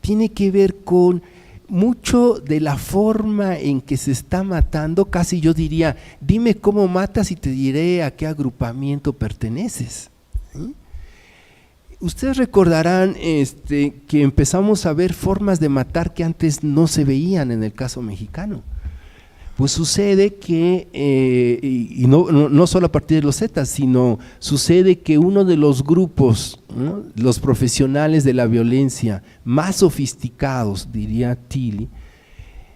tiene que ver con mucho de la forma en que se está matando, casi yo diría, dime cómo matas y te diré a qué agrupamiento perteneces. ¿Sí? Ustedes recordarán que empezamos a ver formas de matar que antes no se veían en el caso mexicano. Pues sucede que, y no solo a partir de los Zetas, sino sucede que uno de los grupos, ¿no?, los profesionales de la violencia más sofisticados, diría Tilly,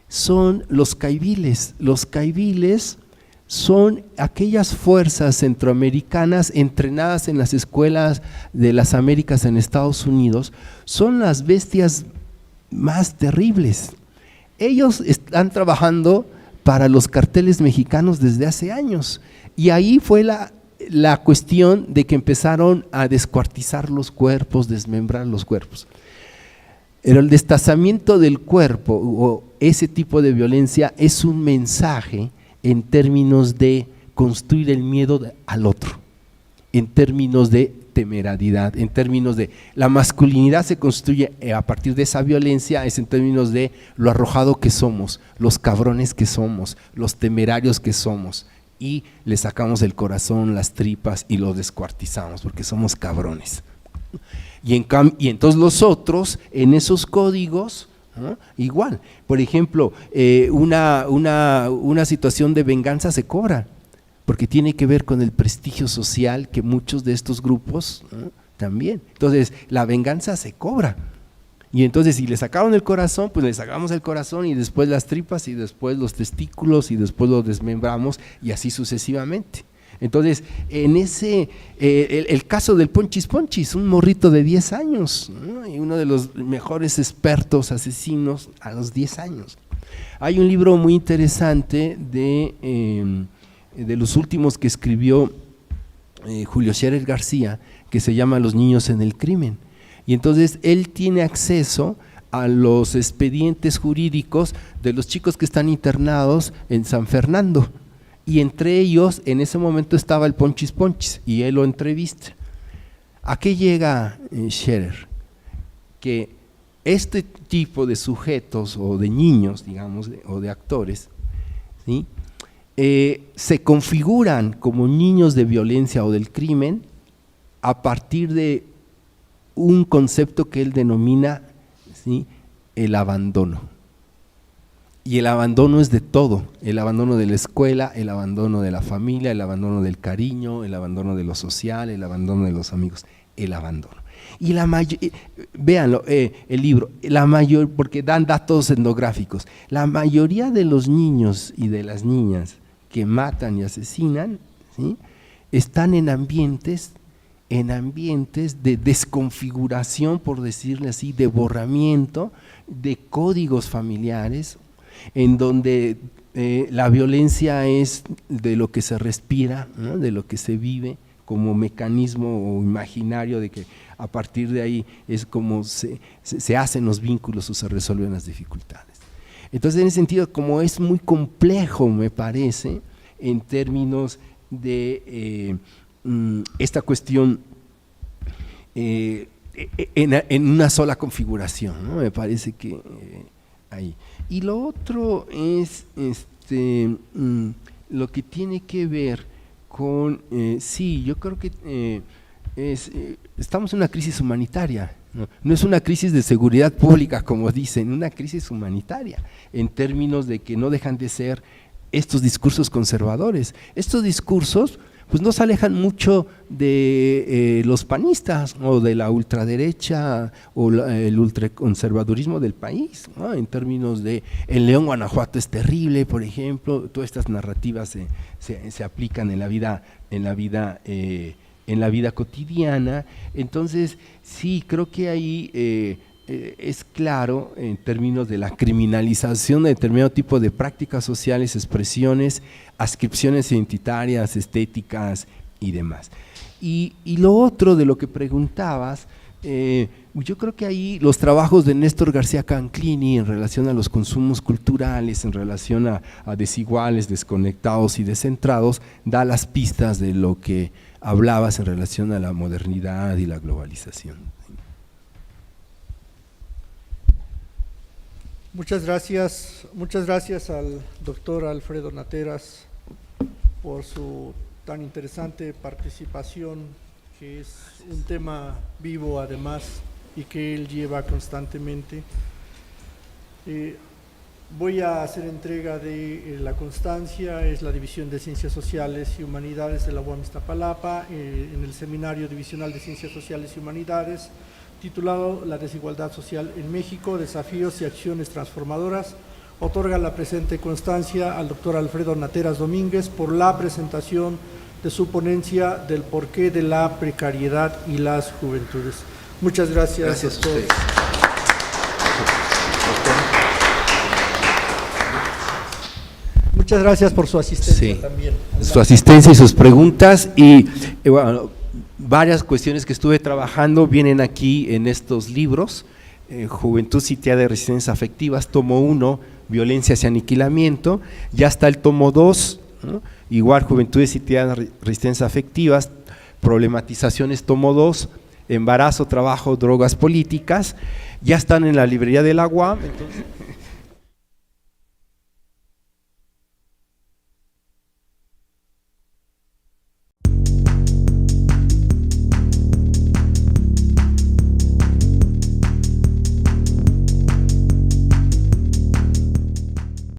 son los caiviles. Los caiviles son aquellas fuerzas centroamericanas entrenadas en las escuelas de las Américas en Estados Unidos, son las bestias más terribles. Ellos están trabajando para los carteles mexicanos desde hace años. Y ahí fue la cuestión de que empezaron a descuartizar los cuerpos, desmembrar los cuerpos. Pero el destazamiento del cuerpo o ese tipo de violencia es un mensaje en términos de construir el miedo al otro, en términos de temerariedad, en términos de la masculinidad se construye a partir de esa violencia, es en términos de lo arrojado que somos, los cabrones que somos, los temerarios que somos, y le sacamos el corazón, las tripas y lo descuartizamos porque somos cabrones. Y entonces los otros en esos códigos, ¿no? Igual, por ejemplo, una situación de venganza se cobra, porque tiene que ver con el prestigio social que muchos de estos grupos, ¿no? También. Entonces la venganza se cobra. Y entonces si le sacaron el corazón, pues le sacamos el corazón y después las tripas y después los testículos y después los desmembramos y así sucesivamente. Entonces, en el caso del Ponchis Ponchis, un morrito de 10 años, ¿no? Y uno de los mejores expertos asesinos a los 10 años. Hay un libro muy interesante de los últimos que escribió Julio Scherer García, que se llama Los niños en el crimen. Y entonces él tiene acceso a los expedientes jurídicos de los chicos que están internados en San Fernando. Y entre ellos, en ese momento estaba el Ponchis Ponchis, y él lo entrevista. ¿A qué llega Scherer? Que este tipo de sujetos, o de niños, digamos, o de actores, ¿sí? Se configuran como niños de violencia o del crimen a partir de un concepto que él denomina, ¿sí?, el abandono. Y el abandono es de todo, el abandono de la escuela, el abandono de la familia, el abandono del cariño, el abandono de lo social, el abandono de los amigos, el abandono. Y véanlo, el libro, porque dan datos etnográficos, la mayoría de los niños y de las niñas que matan y asesinan, ¿sí?, están en ambientes de desconfiguración, por decirle así, de borramiento de códigos familiares, en donde la violencia es de lo que se respira, ¿no?, de lo que se vive como mecanismo o imaginario de que a partir de ahí es como se hacen los vínculos o se resuelven las dificultades. Entonces, en ese sentido, como es muy complejo, me parece, en términos de esta cuestión en una sola configuración, ¿no? Me parece que ahí. Y lo otro es lo que tiene que ver con, sí, yo creo que estamos en una crisis humanitaria, ¿no? No es una crisis de seguridad pública, como dicen, una crisis humanitaria, en términos de que no dejan de ser estos discursos conservadores. Estos discursos pues no se alejan mucho de los panistas o de la ultraderecha o el ultraconservadurismo del país, ¿no? En términos de en León, Guanajuato es terrible, por ejemplo, todas estas narrativas se aplican en la vida cotidiana. Entonces sí, creo que ahí es claro en términos de la criminalización de determinado tipo de prácticas sociales, expresiones, adscripciones identitarias, estéticas y demás. Y lo otro de lo que preguntabas, yo creo que ahí los trabajos de Néstor García Canclini en relación a los consumos culturales, en relación a desiguales, desconectados y descentrados, da las pistas de lo que hablabas en relación a la modernidad y la globalización. Muchas gracias al doctor Alfredo Nateras por su tan interesante participación, que es un tema vivo además y que él lleva constantemente. Voy a hacer entrega de la constancia, es la División de Ciencias Sociales y Humanidades de la UAM Iztapalapa, en el Seminario Divisional de Ciencias Sociales y Humanidades, titulado La desigualdad social en México, desafíos y acciones transformadoras. Otorga la presente constancia al doctor Alfredo Nateras Domínguez por la presentación de su ponencia del porqué de la precariedad y las juventudes. Muchas gracias. Gracias a todos. ustedes. Muchas gracias por su asistencia Sí. también. Su asistencia y sus preguntas y bueno, varias cuestiones que estuve trabajando vienen aquí en estos libros. Juventud Sitiada de Resistencias Afectivas, tomo 1, Violencias y Aniquilamiento, ya está el tomo 2, ¿no? Igual Juventud Sitiada de Resistencias Afectivas, Problematizaciones, tomo 2, Embarazo, Trabajo, Drogas Políticas, ya están en la librería de la UAM, entonces